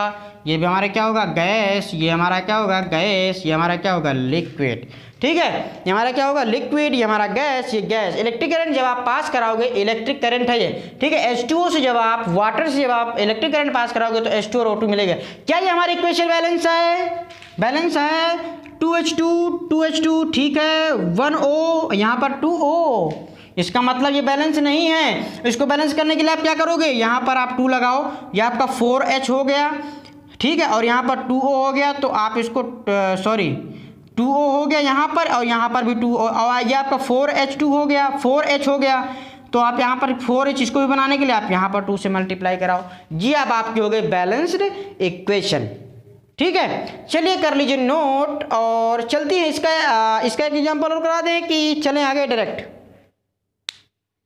ये भी हमारा क्या होगा, गैस, ये हमारा क्या होगा, गैस, ये हमारा क्या होगा, लिक्विड। ठीक है, ये हमारा क्या होगा, लिक्विड, ये हमारा गैस, ये गैस। इलेक्ट्रिक करंट जब आप पास कराओगे, इलेक्ट्रिक करंट है ये, ठीक है। H2O से जब आप, वाटर से जब आप इलेक्ट्रिक करंट पास कराओगे तो H2 और O2 मिलेगा। क्या ये हमारा इक्वेशन बैलेंस है, बैलेंस है। 2H2, ठीक है, 1O, यहाँ पर 2O, इसका मतलब ये बैलेंस नहीं है। इसको बैलेंस करने के लिए आप क्या करोगे, यहाँ पर आप 2 लगाओ, ये आपका 4H हो गया, ठीक है, और यहाँ पर 2O हो गया, तो आप इसको 2O हो गया यहाँ पर, और यहाँ पर भी 2O, और ये आपका 4H2 हो गया, 4H हो गया, तो आप यहाँ पर 4H, इसको भी बनाने के लिए आप यहाँ पर 2 से मल्टीप्लाई कराओ जी, अब आपकी हो गई बैलेंस्ड इक्वेशन। ठीक है, चलिए कर लीजिए नोट और चलती है इसका एक एग्जाम्पल और करा दें कि चलें आगे डायरेक्ट,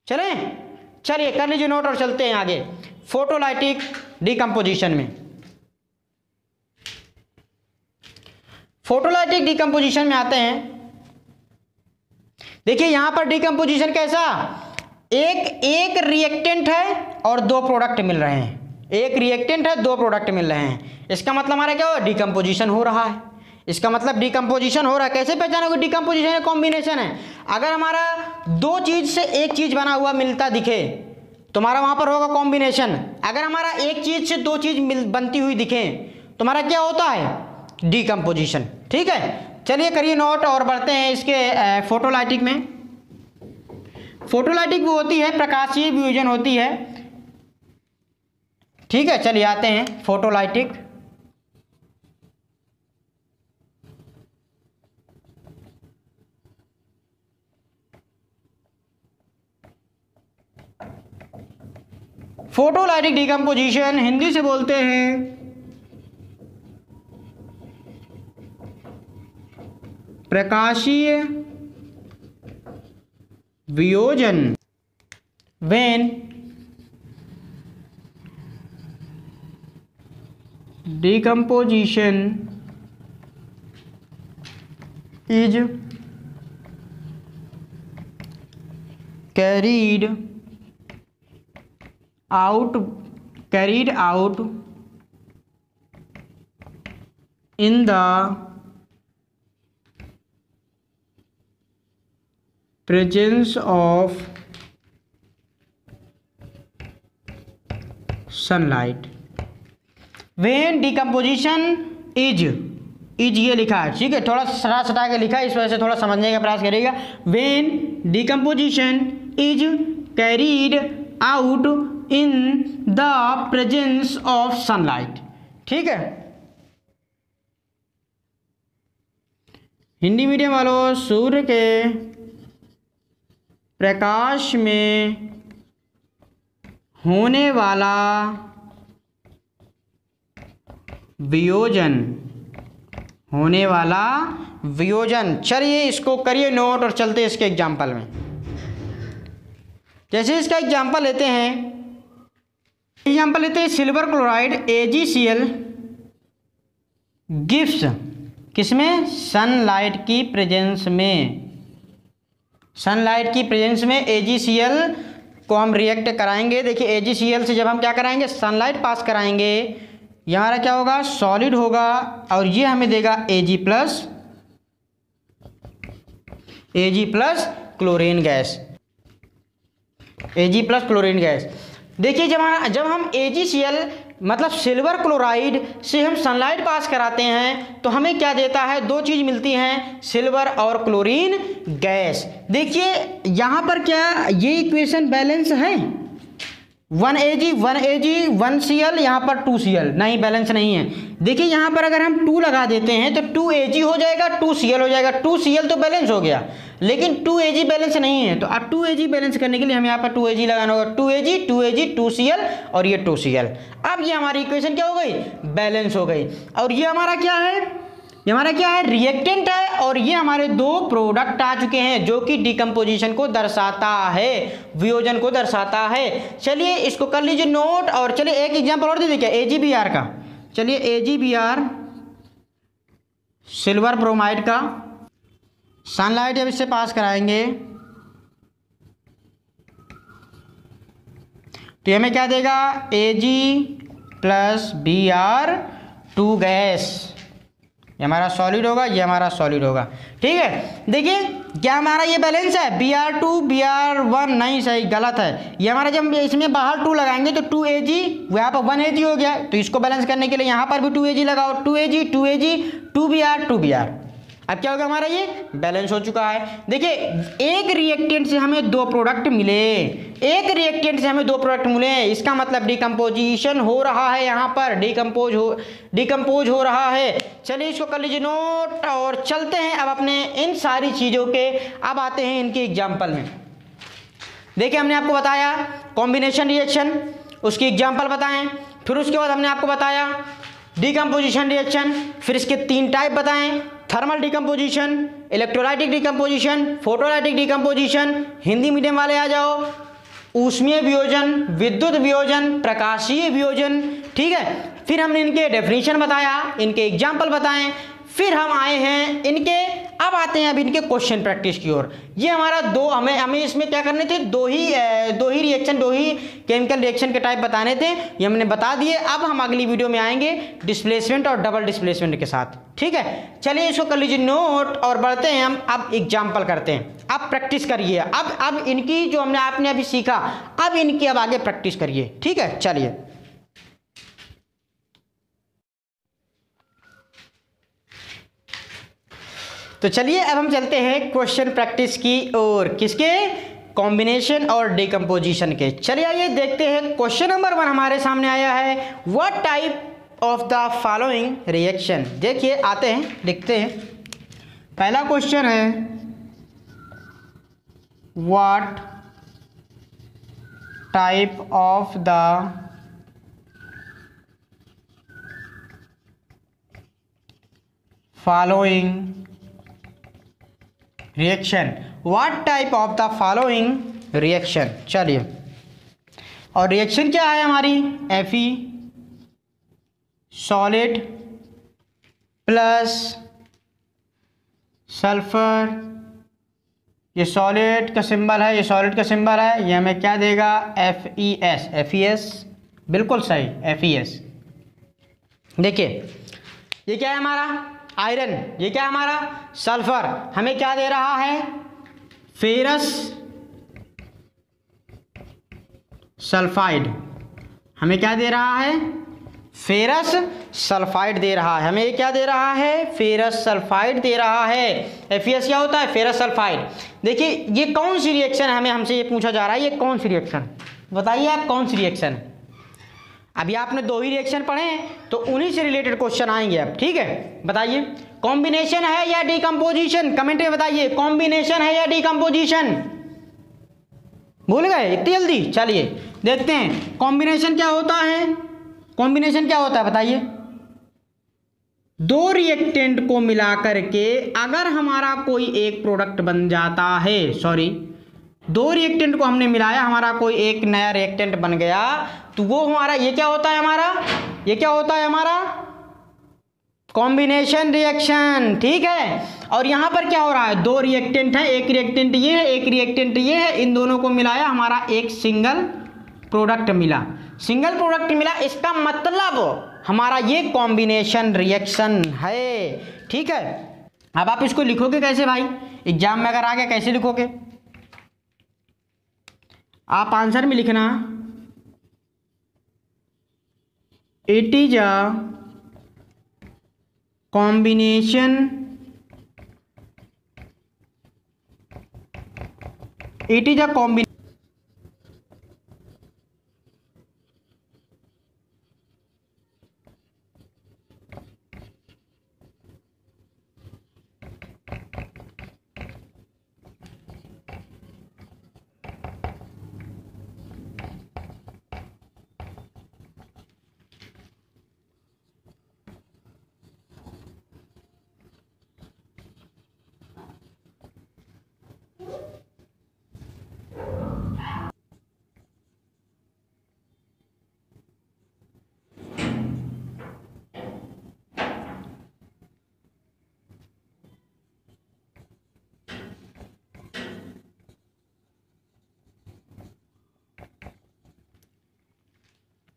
चलें, चलिए कर लीजिए नोट और चलते हैं आगे फोटोलाइटिक डिकम्पोजिशन में। फोटोलाइटिक डिकम्पोजिशन में आते हैं। देखिए यहां पर डिकम्पोजिशन कैसा, एक रिएक्टेंट है और 2 प्रोडक्ट मिल रहे हैं, एक रिएक्टेंट है 2 प्रोडक्ट मिल रहे हैं। इसका मतलब हमारा क्या हो, डिकम्पोजिशन हो रहा है। इसका मतलब डिकम्पोजिशन हो रहा है। कैसे पहचानोगे डिकम्पोजिशन, कॉम्बिनेशन है। अगर हमारा 2 चीज से एक चीज बना हुआ मिलता दिखे तो हमारा वहां पर होगा कॉम्बिनेशन। अगर हमारा एक चीज से 2 चीज बनती हुई दिखे तो हमारा क्या होता है, डिकम्पोजिशन। ठीक है, चलिए करिए नोट और बढ़ते हैं इसके फोटोलाइटिक में। फोटोलाइटिक वो होती है, प्रकाशीय वियोजन होती है। ठीक है, चलिए आते हैं फोटोलाइटिक। फोटोलाइटिक डिकम्पोजिशन हिंदी से बोलते हैं प्रकाशीय वियोजन। When decomposition is carried out in the presence of sunlight। when decomposition is ये लिखा है, ठीक है, थोड़ा सटा के लिखा है, इस वजह से थोड़ा समझने का प्रयास करिएगा। when decomposition is carried out in the presence of sunlight। ठीक है, हिंदी मीडियम वालों, सूर्य के प्रकाश में होने वाला वियोजन, होने वाला वियोजन। चलिए इसको करिए नोट और चलते हैं इसके एग्जाम्पल में। जैसे इसका एग्जाम्पल लेते हैं, सिल्वर क्लोराइड AgCl गिव्स, किसमें, सनलाइट की प्रेजेंस में, सनलाइट की प्रेजेंस में AgCl को हम रिएक्ट कराएंगे। देखिए AgCl से जब हम क्या कराएंगे, सनलाइट पास कराएंगे, ये हमारा क्या होगा, सॉलिड होगा, और ये हमें देगा Ag plus chlorine gas, Ag plus chlorine gas. देखिए जब हम AgCl मतलब सिल्वर क्लोराइड से हम सनलाइट पास कराते हैं तो हमें क्या देता है, दो चीज़ मिलती हैं, सिल्वर और क्लोरीन गैस। देखिए यहाँ पर क्या ये इक्वेशन बैलेंस है, 1Ag 1Cl, यहाँ पर 2Cl, नहीं बैलेंस नहीं है। देखिए यहाँ पर अगर हम 2 लगा देते हैं तो 2Ag हो जाएगा, 2Cl हो जाएगा, 2Cl तो बैलेंस हो गया, लेकिन 2Ag बैलेंस नहीं है। तो अब 2Ag बैलेंस करने के लिए हमें यहाँ पर 2Ag लगाना होगा, 2Ag 2Cl और ये 2Cl। अब ये हमारी इक्वेशन क्या हो गई, बैलेंस हो गई। और ये हमारा क्या है, ये हमारा क्या है, रिएक्टेंट है, और ये हमारे दो प्रोडक्ट आ चुके हैं जो कि डिकम्पोजिशन को दर्शाता है, वियोजन को दर्शाता है। चलिए इसको कर लीजिए नोट, और चलिए एक एग्जांपल और दे दीजिए क्या, AgBr का। चलिए AgBr सिल्वर ब्रोमाइड का सनलाइट जब इससे पास कराएंगे तो हमें क्या देगा, Ag + Br2 गैस, ये हमारा सॉलिड होगा, ये हमारा सॉलिड होगा। ठीक है, देखिए क्या हमारा ये बैलेंस है, Br2 Br1 नहीं, सही गलत है। ये हमारा जब इसमें बाहर 2 लगाएंगे तो 2Ag, यहाँ पर 1Ag हो गया, तो इसको बैलेंस करने के लिए यहाँ पर भी 2Ag लगाओ, 2Ag 2Br। अब क्या होगा, हमारा ये बैलेंस हो चुका है। देखिए एक रिएक्टेंट से हमें दो प्रोडक्ट मिले, एक रिएक्टेंट से हमें दो प्रोडक्ट मिले, इसका मतलब डिकम्पोजिशन हो रहा है, यहाँ पर डिकम्पोज हो रहा है। चलिए इसको कर लीजिए नोट, और चलते हैं अब अपने इन सारी चीज़ों के, अब आते हैं इनके एग्जाम्पल में। देखिए हमने आपको बताया कॉम्बिनेशन रिएक्शन, उसकी एग्जाम्पल बताएं, फिर उसके बाद हमने आपको बताया डिकम्पोजिशन रिएक्शन, फिर इसके 3 टाइप बताएं, thermal decomposition, electrolytic decomposition, photolytic decomposition, Hindi medium वाले आ जाओ, ऊष्मीय वियोजन, विद्युत वियोजन, प्रकाशीय वियोजन। ठीक है, फिर हमने इनके डेफिनेशन बताया, इनके एग्जाम्पल बताएं, फिर हम आए हैं इनके, अब आते हैं अब इनके क्वेश्चन प्रैक्टिस की ओर। ये हमारा हमें इसमें क्या करने थे, दो ही रिएक्शन, दो ही केमिकल रिएक्शन के टाइप बताने थे, ये हमने बता दिए। अब हम अगली वीडियो में आएंगे डिस्प्लेसमेंट और डबल डिस्प्लेसमेंट के साथ। ठीक है, चलिए इसको कर लीजिए नोट, और बढ़ते हैं हम अब एग्जाम्पल करते हैं। अब प्रैक्टिस करिए, अब इनकी जो आपने अभी सीखा, अब इनकी अब आगे प्रैक्टिस करिए। ठीक है, चलिए तो चलिए अब हम चलते हैं क्वेश्चन प्रैक्टिस की ओर, किसके, कॉम्बिनेशन और डिकम्पोजिशन के। चलिए आइए देखते हैं, क्वेश्चन नंबर 1 हमारे सामने आया है, what type of the following reaction. देखिए आते हैं, देखते हैं। पहला क्वेश्चन है, what type of the following reaction, what type of the following reaction. चलिए, और रिएक्शन क्या है हमारी, Fe सॉलिड प्लस सल्फर, ये सॉलिड का सिंबल है, ये सॉलिड का सिंबल है, ये हमें क्या देगा, FeS, बिल्कुल सही, FeS। देखिए ये क्या है हमारा, आयरन, ये क्या है हमारा, सल्फर, हमें क्या दे रहा है, फेरस सल्फाइड, हमें क्या दे रहा है, फेरस सल्फाइड दे रहा है, हमें क्या दे रहा है, फेरस सल्फाइड दे रहा है। FeS क्या होता है, फेरस सल्फाइड। देखिए ये कौन सी रिएक्शन है, हमसे ये पूछा जा रहा है, ये कौन सी रिएक्शन, बताइए आप कौन सी रिएक्शन। अभी आपने 2 ही रिएक्शन पढ़े हैं तो उन्हीं से रिलेटेड क्वेश्चन आएंगे अब। ठीक है, बताइए कॉम्बिनेशन है या डिकम्पोजिशन, कमेंट में बताइए, कॉम्बिनेशन है या डिकम्पोजिशन, भूल गए इतनी जल्दी। चलिए देखते हैं कॉम्बिनेशन क्या होता है, कॉम्बिनेशन क्या होता है बताइए, 2 रिएक्टेंट को मिला करके अगर हमारा कोई एक प्रोडक्ट बन जाता है, 2 रिएक्टेंट को हमने मिलाया, हमारा कोई एक नया रिएक्टेंट बन गया, तो वो हमारा ये क्या होता है, हमारा ये क्या होता है, हमारा कॉम्बिनेशन रिएक्शन। ठीक है, और यहाँ पर क्या हो रहा है, 2 रिएक्टेंट है, एक रिएक्टेंट ये है, एक रिएक्टेंट ये है, इन दोनों को मिलाया, हमारा एक सिंगल प्रोडक्ट मिला, सिंगल प्रोडक्ट मिला, इसका मतलब हमारा ये कॉम्बिनेशन रिएक्शन है। ठीक है, अब आप इसको लिखोगे कैसे भाई, एग्जाम में अगर आ गया कैसे लिखोगे, आप आंसर में लिखना it is a combination, it is a combination.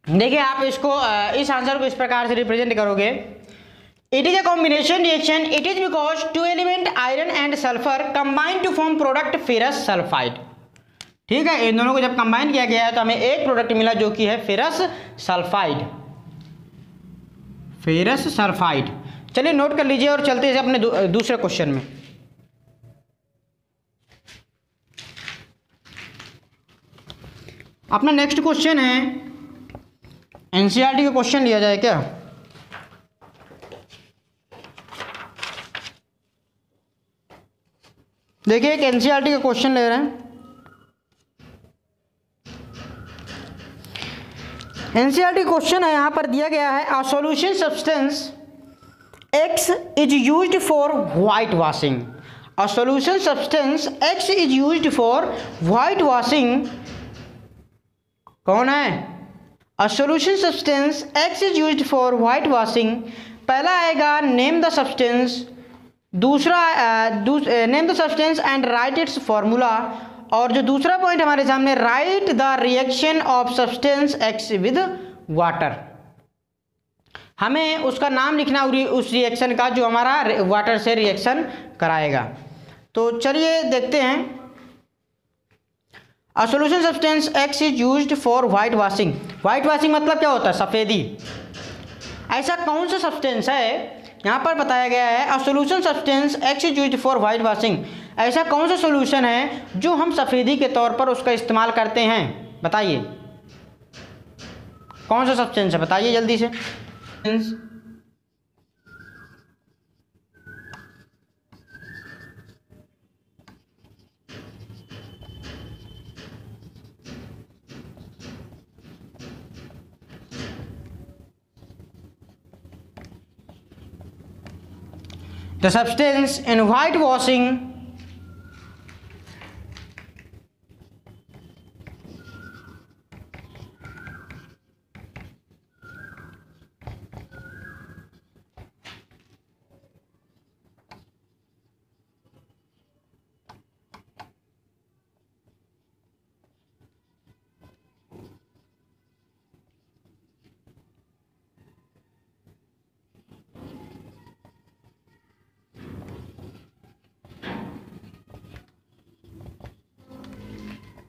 देखिए आप इसको इस आंसर को इस प्रकार से रिप्रेजेंट करोगे, it is a combination reaction, it is because two element iron and sulphur combine to form product ferrous sulphide. ठीक है, इन दोनों को जब कंबाइन किया गया है तो हमें एक प्रोडक्ट मिला जो कि है फेरस सल्फाइड, फेरस सल्फाइड। चलिए नोट कर लीजिए और चलते हैं अपने दूसरे क्वेश्चन में। अपना नेक्स्ट क्वेश्चन है, एनसीईआरटी का क्वेश्चन लिया जाए क्या? देखिए एक एनसीईआरटी का क्वेश्चन ले रहे हैं। एनसीईआरटी क्वेश्चन है, यहां पर दिया गया है a solution substance X is used for white washing. A solution substance X is used for white washing. कौन है? A solution substance X is used for white washing. पहला आएगा नेम द सब्सटेंस, दूसरा name the substance and right it's formula, और जो दूसरा point हमारे सामने right the reaction of substance X with water. हमें उसका नाम लिखना उस रिएक्शन का जो हमारा वाटर से रिएक्शन कराएगा। तो चलिए देखते हैं। A solution substance X is used for white washing. White washing मतलब क्या होता है? सफ़ेदी। ऐसा कौन सा सब्सटेंस है, यहाँ पर बताया गया है a solution substance X is used for white washing. ऐसा कौन सा सॉल्यूशन है जो हम सफ़ेदी के तौर पर उसका इस्तेमाल करते हैं? बताइए कौन सा सब्सटेंस है, बताइए जल्दी से। The substance in whitewashing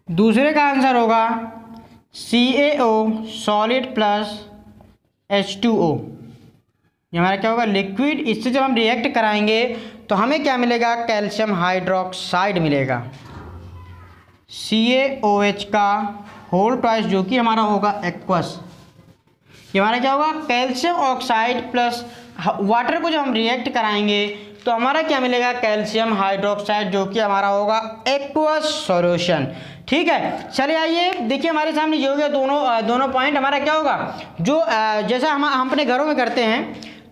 दूसरे का आंसर होगा CaO सॉलिड प्लस H2O। ये हमारा क्या होगा? लिक्विड। इससे जब हम रिएक्ट कराएंगे तो हमें क्या मिलेगा? कैल्शियम हाइड्रोक्साइड मिलेगा, CaOH का होल ट्वाइस, जो कि हमारा होगा एक्वस। ये हमारा क्या होगा? कैल्शियम ऑक्साइड प्लस वाटर को जब हम रिएक्ट कराएंगे तो हमारा क्या मिलेगा? कैल्शियम हाइड्रोक्साइड, जो कि हमारा होगा एक्वस सॉल्यूशन। ठीक है, चलिए आइए देखिए हमारे सामने ये हो गया दोनों पॉइंट। हमारा क्या होगा? जो जैसा हम अपने घरों में करते हैं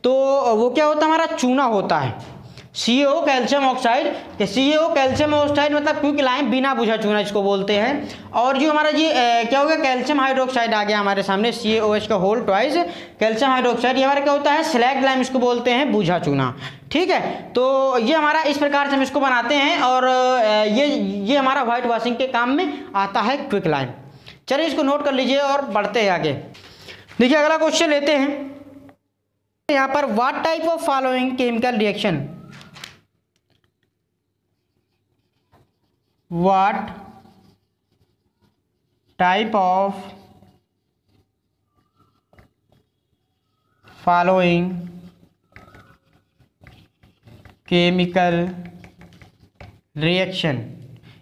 तो वो क्या होता है? हमारा चूना होता है, CaO calcium oxide. CaO calcium oxide मतलब क्विक लाइम, बिना बुझा चूना इसको बोलते हैं। और जो हमारा ये क्या हो गया? कैल्शियम हाइड्रोक्साइड आ गया हमारे सामने, CaOH का होल ट्वाइस कैल्शियम हाइड्रोक्साइड। ये हमारा क्या होता है? स्लैग लाइम इसको बोलते हैं, बुझा चूना। ठीक है, तो ये हमारा इस प्रकार से हम इसको बनाते हैं और ये हमारा व्हाइट वॉशिंग के काम में आता है, क्विक लाइम। चलिए इसको नोट कर लीजिए और बढ़ते हैं आगे। देखिए अगला क्वेश्चन लेते हैं यहाँ पर, what type of following chemical reaction, what type of following chemical reaction.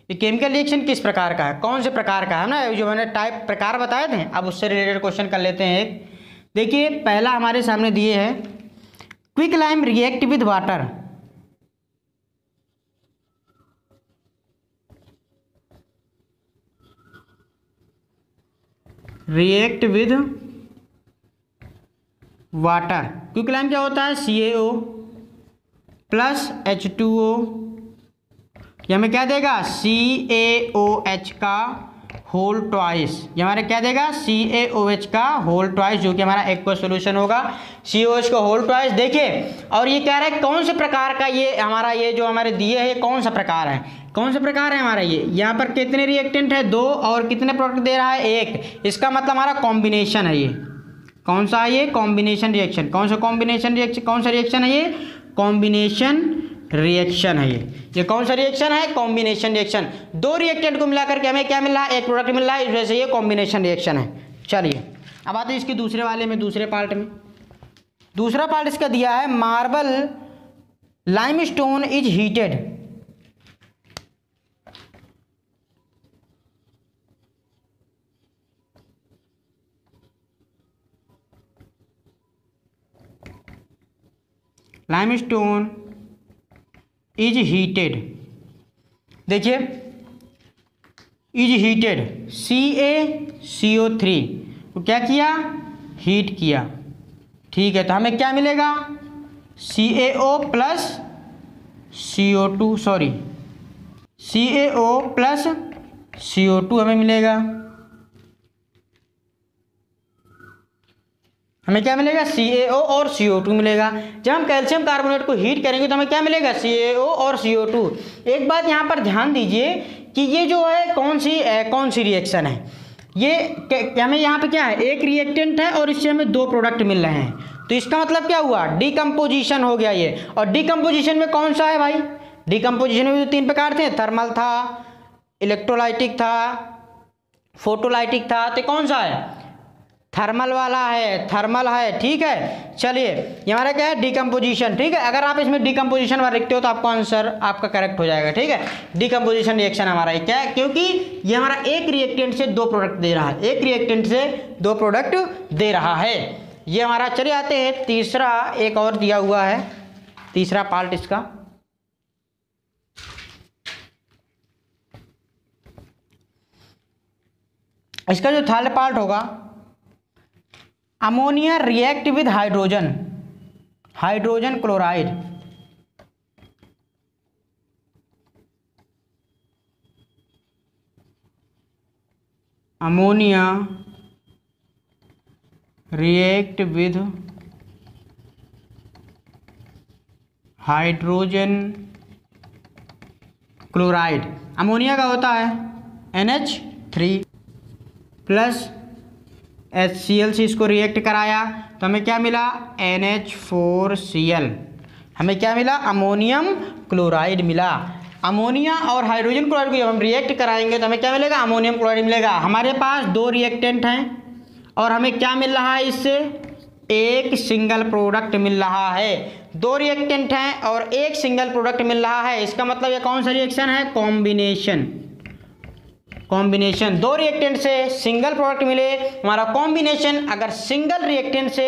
ये केमिकल रिएक्शन किस प्रकार का है, कौन से प्रकार का है ना, जो मैंने टाइप प्रकार बताए थे, अब उससे रिलेटेड क्वेश्चन कर लेते हैं एक। देखिए पहला हमारे सामने दिए है quick lime react with water. React with water, quick lime क्या होता है, CaO प्लस H2O, ये हमें क्या देगा, CaOH का होल ट्वाइस, ये हमारे क्या देगा, CaOH का होल ट्वाइस, जो कि हमारा एक्वा सोल्यूशन होगा, CaOH का होल ट्वाइस। देखिए और ये कह रहा है कौन से प्रकार का, ये हमारा ये जो हमारे दिए है कौन सा प्रकार है, कौन सा प्रकार है हमारा ये, यहाँ पर कितने रिएक्टेंट है, 2 और कितने प्रोडक्ट दे रहा है, 1, इसका मतलब हमारा कॉम्बिनेशन है ये, कौन सा है ये, कॉम्बिनेशन रिएक्शन। कौन सा कॉम्बिनेशन रिएक्शन, कौन सा रिएक्शन है ये, कॉम्बिनेशन रिएक्शन है ये कौन सा रिएक्शन है, कॉम्बिनेशन रिएक्शन। 2 रिएक्टेंट को मिलाकर के हमें क्या मिल रहा है, एक प्रोडक्ट मिल रहा है, इस वजह से ये कॉम्बिनेशन रिएक्शन है। चलिए अब आते हैं इसके दूसरे वाले में, दूसरे पार्ट में। दूसरा पार्ट इसका दिया है marble limestone is heated. Limestone is heated, देखिए इज हीटेड, CaCO3 तो क्या किया, हीट किया, ठीक है, तो हमें क्या मिलेगा, CaO plus CO2, sorry CaO plus CO2 हमें मिलेगा, हमें क्या मिलेगा, CaO और CO2 मिलेगा। जब हम कैल्शियम कार्बोनेट को हीट करेंगे तो हमें क्या मिलेगा, CaO और CO2। एक बात यहाँ पर ध्यान दीजिए कि ये जो है कौन सी रिएक्शन है, ये हमें यहाँ पे क्या है, एक रिएक्टेंट है और इससे हमें 2 प्रोडक्ट मिल रहे हैं, तो इसका मतलब क्या हुआ, डिकम्पोजिशन हो गया ये। और डिकम्पोजिशन में कौन सा है भाई, डिकम्पोजिशन में भी तो 3 प्रकार थे, थर्मल था, इलेक्ट्रोलाइटिक था, फोटोलाइटिक था, तो कौन सा है, थर्मल वाला है, थर्मल है, ठीक है। चलिए ये हमारा क्या है, डिकम्पोजिशन, ठीक है। अगर आप इसमें डिकम्पोजिशन वाला लिखते हो तो आपको आंसर आपका करेक्ट हो जाएगा, ठीक है। डिकम्पोजिशन रिएक्शन हमारा ये क्या है, क्योंकि ये हमारा एक रिएक्टेंट से 2 प्रोडक्ट दे रहा है, एक रिएक्टेंट से 2 प्रोडक्ट दे रहा है ये हमारा। चलिए आते हैं तीसरा, एक और दिया हुआ है तीसरा पार्ट इसका। इसका जो थर्ड पार्ट होगा, ammonia react with hydrogen, hydrogen chloride. Ammonia react with hydrogen chloride. Ammonia का होता है NH3 प्लस HCl से इसको रिएक्ट कराया तो हमें क्या मिला, NH4Cl, हमें क्या मिला, अमोनियम क्लोराइड मिला। अमोनिया और हाइड्रोजन क्लोराइड को जब हम रिएक्ट कराएंगे तो हमें क्या मिलेगा, अमोनियम क्लोराइड मिलेगा। हमारे पास 2 रिएक्टेंट हैं और हमें क्या मिल रहा है, इससे एक सिंगल प्रोडक्ट मिल रहा है। 2 रिएक्टेंट हैं और एक सिंगल प्रोडक्ट मिल रहा है, इसका मतलब ये कौन सा रिएक्शन है, कॉम्बिनेशन। कॉम्बिनेशन, 2 रिएक्टेंट से सिंगल प्रोडक्ट मिले हमारा कॉम्बिनेशन। अगर सिंगल रिएक्टेंट से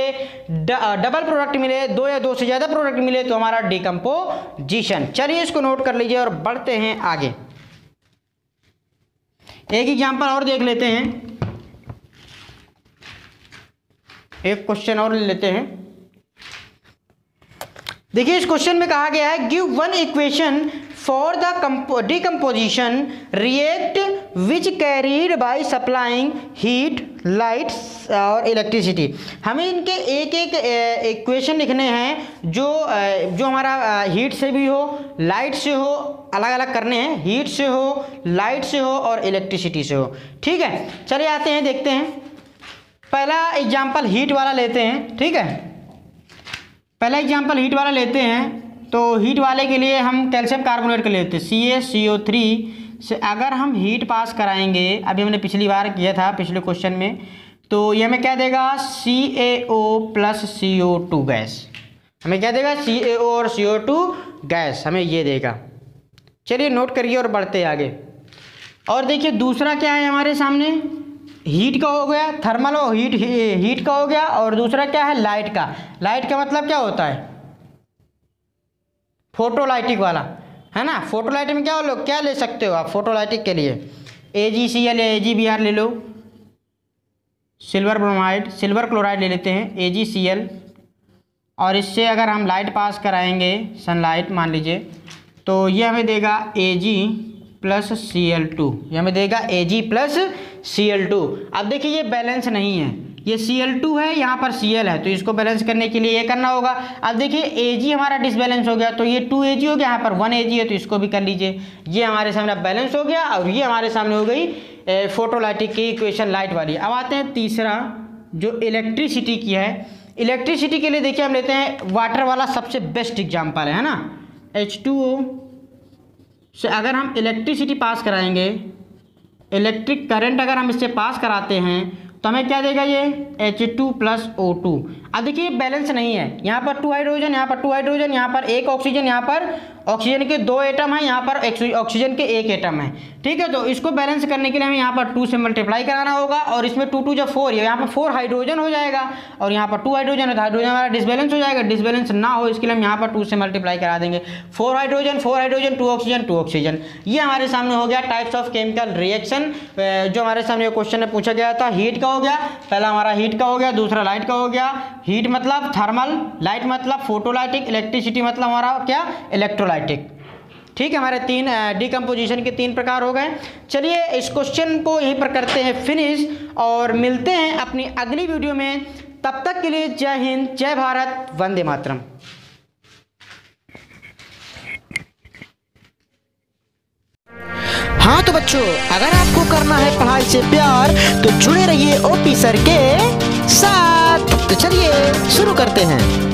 डबल प्रोडक्ट मिले, 2 या 2 से ज़्यादा प्रोडक्ट मिले तो हमारा डिकम्पोजिशन। चलिए इसको नोट कर लीजिए और बढ़ते हैं आगे। एक एग्जांपल और देख लेते हैं, एक क्वेश्चन और ले लेते हैं। देखिए इस क्वेश्चन में कहा गया है, give one equation for the decomposition react which carried by supplying heat, lights और इलेक्ट्रिसिटी। हमें इनके एक एक इक्वेशन लिखने हैं जो हमारा हीट से भी हो, लाइट से हो, अलग अलग करने हैं, हीट से हो, लाइट से हो और इलेक्ट्रिसिटी से हो, ठीक है। चलिए आते हैं देखते हैं। पहला एग्जाम्पल हीट वाला लेते हैं, ठीक है। पहला एग्जाम्पल हीट वाला लेते हैं, तो हीट वाले के लिए हम कैल्शियम कार्बोनेट के लेते हैं, CaCO3 से अगर हम हीट पास कराएंगे, अभी हमने पिछली बार किया था पिछले क्वेश्चन में, तो ये हमें क्या देगा, CaO प्लस CO2 गैस। हमें क्या देगा, CaO और CO2 गैस हमें ये देगा। चलिए नोट करिए और बढ़ते आगे। और देखिए दूसरा क्या है हमारे सामने, हीट का हो गया, थर्मल और हीट का हो गया, और दूसरा क्या है, लाइट का। लाइट का मतलब क्या होता है, फोटोलाइटिक वाला, है ना। फोटोलाइटिक में क्या ले सकते हो आप फोटोलाइटिक के लिए, AgCl या AgBr ले लो, सिल्वर ब्रोमाइड, सिल्वर क्लोराइड ले लेते हैं AgCl, और इससे अगर हम लाइट पास कराएंगे, सनलाइट मान लीजिए, तो ये हमें देगा Ag प्लस Cl2, ये हमें देगा Ag प्लस Cl2। अब देखिए ये बैलेंस नहीं है, ये Cl2 है, यहाँ पर Cl है, तो इसको बैलेंस करने के लिए ये करना होगा। अब देखिए Ag हमारा डिसबैलेंस हो गया, तो ये 2 Ag हो गया, यहाँ पर 1 Ag है, तो इसको भी कर लीजिए। ये हमारे सामने बैलेंस हो गया, और ये हमारे सामने हो गई फोटोलाइटिक की इक्वेशन, लाइट वाली। अब आते हैं तीसरा जो इलेक्ट्रिसिटी की है। इलेक्ट्रिसिटी के लिए देखिए हम लेते हैं वाटर वाला, सबसे बेस्ट एग्जाम्पल है ना, H2O से अगर हम इलेक्ट्रिसिटी पास कराएंगे, इलेक्ट्रिक करंट अगर हम इससे पास कराते हैं, तो हमें क्या देगा, ये H2 प्लस O2। अब देखिए बैलेंस नहीं है, यहाँ पर 2 हाइड्रोजन, यहाँ पर 2 हाइड्रोजन, यहाँ पर 1 ऑक्सीजन, यहाँ पर ऑक्सीजन के 2 एटम हैं, यहाँ पर ऑक्सीजन के 1 एटम है, ठीक है। तो इसको बैलेंस करने के लिए हमें यहाँ पर 2 से मल्टीप्लाई कराना होगा, और इसमें 2 2 जब 4, यहाँ पर 4 हाइड्रोजन हो जाएगा, और यहाँ पर 2 हाइड्रोजन है, तो हाइड्रोजन हमारा डिसबैलेंस हो जाएगा। डिसबैलेंस ना हो इसके लिए हम यहाँ पर 2 से मल्टीप्लाई करा देंगे, 4 हाइड्रोजन 2 ऑक्सीजन 2 ऑक्सीजन। ये हमारे सामने हो गया टाइप्स ऑफ केमिकल रिएक्शन, जो हमारे सामने क्वेश्चन में पूछा गया था। हीट का हो गया, पहला हमारा हीट का हो गया, दूसरा लाइट का हो गया। हीट मतलब थर्मल, लाइट मतलब फोटोलाइटिक, इलेक्ट्रिसिटी मतलब हमारा क्या, इलेक्ट्रोलाइटिक। ठीक है, हमारे 3 डिकम्पोजिशन के 3 प्रकार हो गए। चलिए इस क्वेश्चन को यहीं पर करते हैं फिनिश, और मिलते हैं अपनी अगली वीडियो में। तब तक के लिए जय हिंद, जय भारत, वंदे मातरम। हाँ तो बच्चों, अगर आपको करना है पढ़ाई से प्यार, तो जुड़े रहिए ओपी सर के साथ। तो चलिए शुरू करते हैं।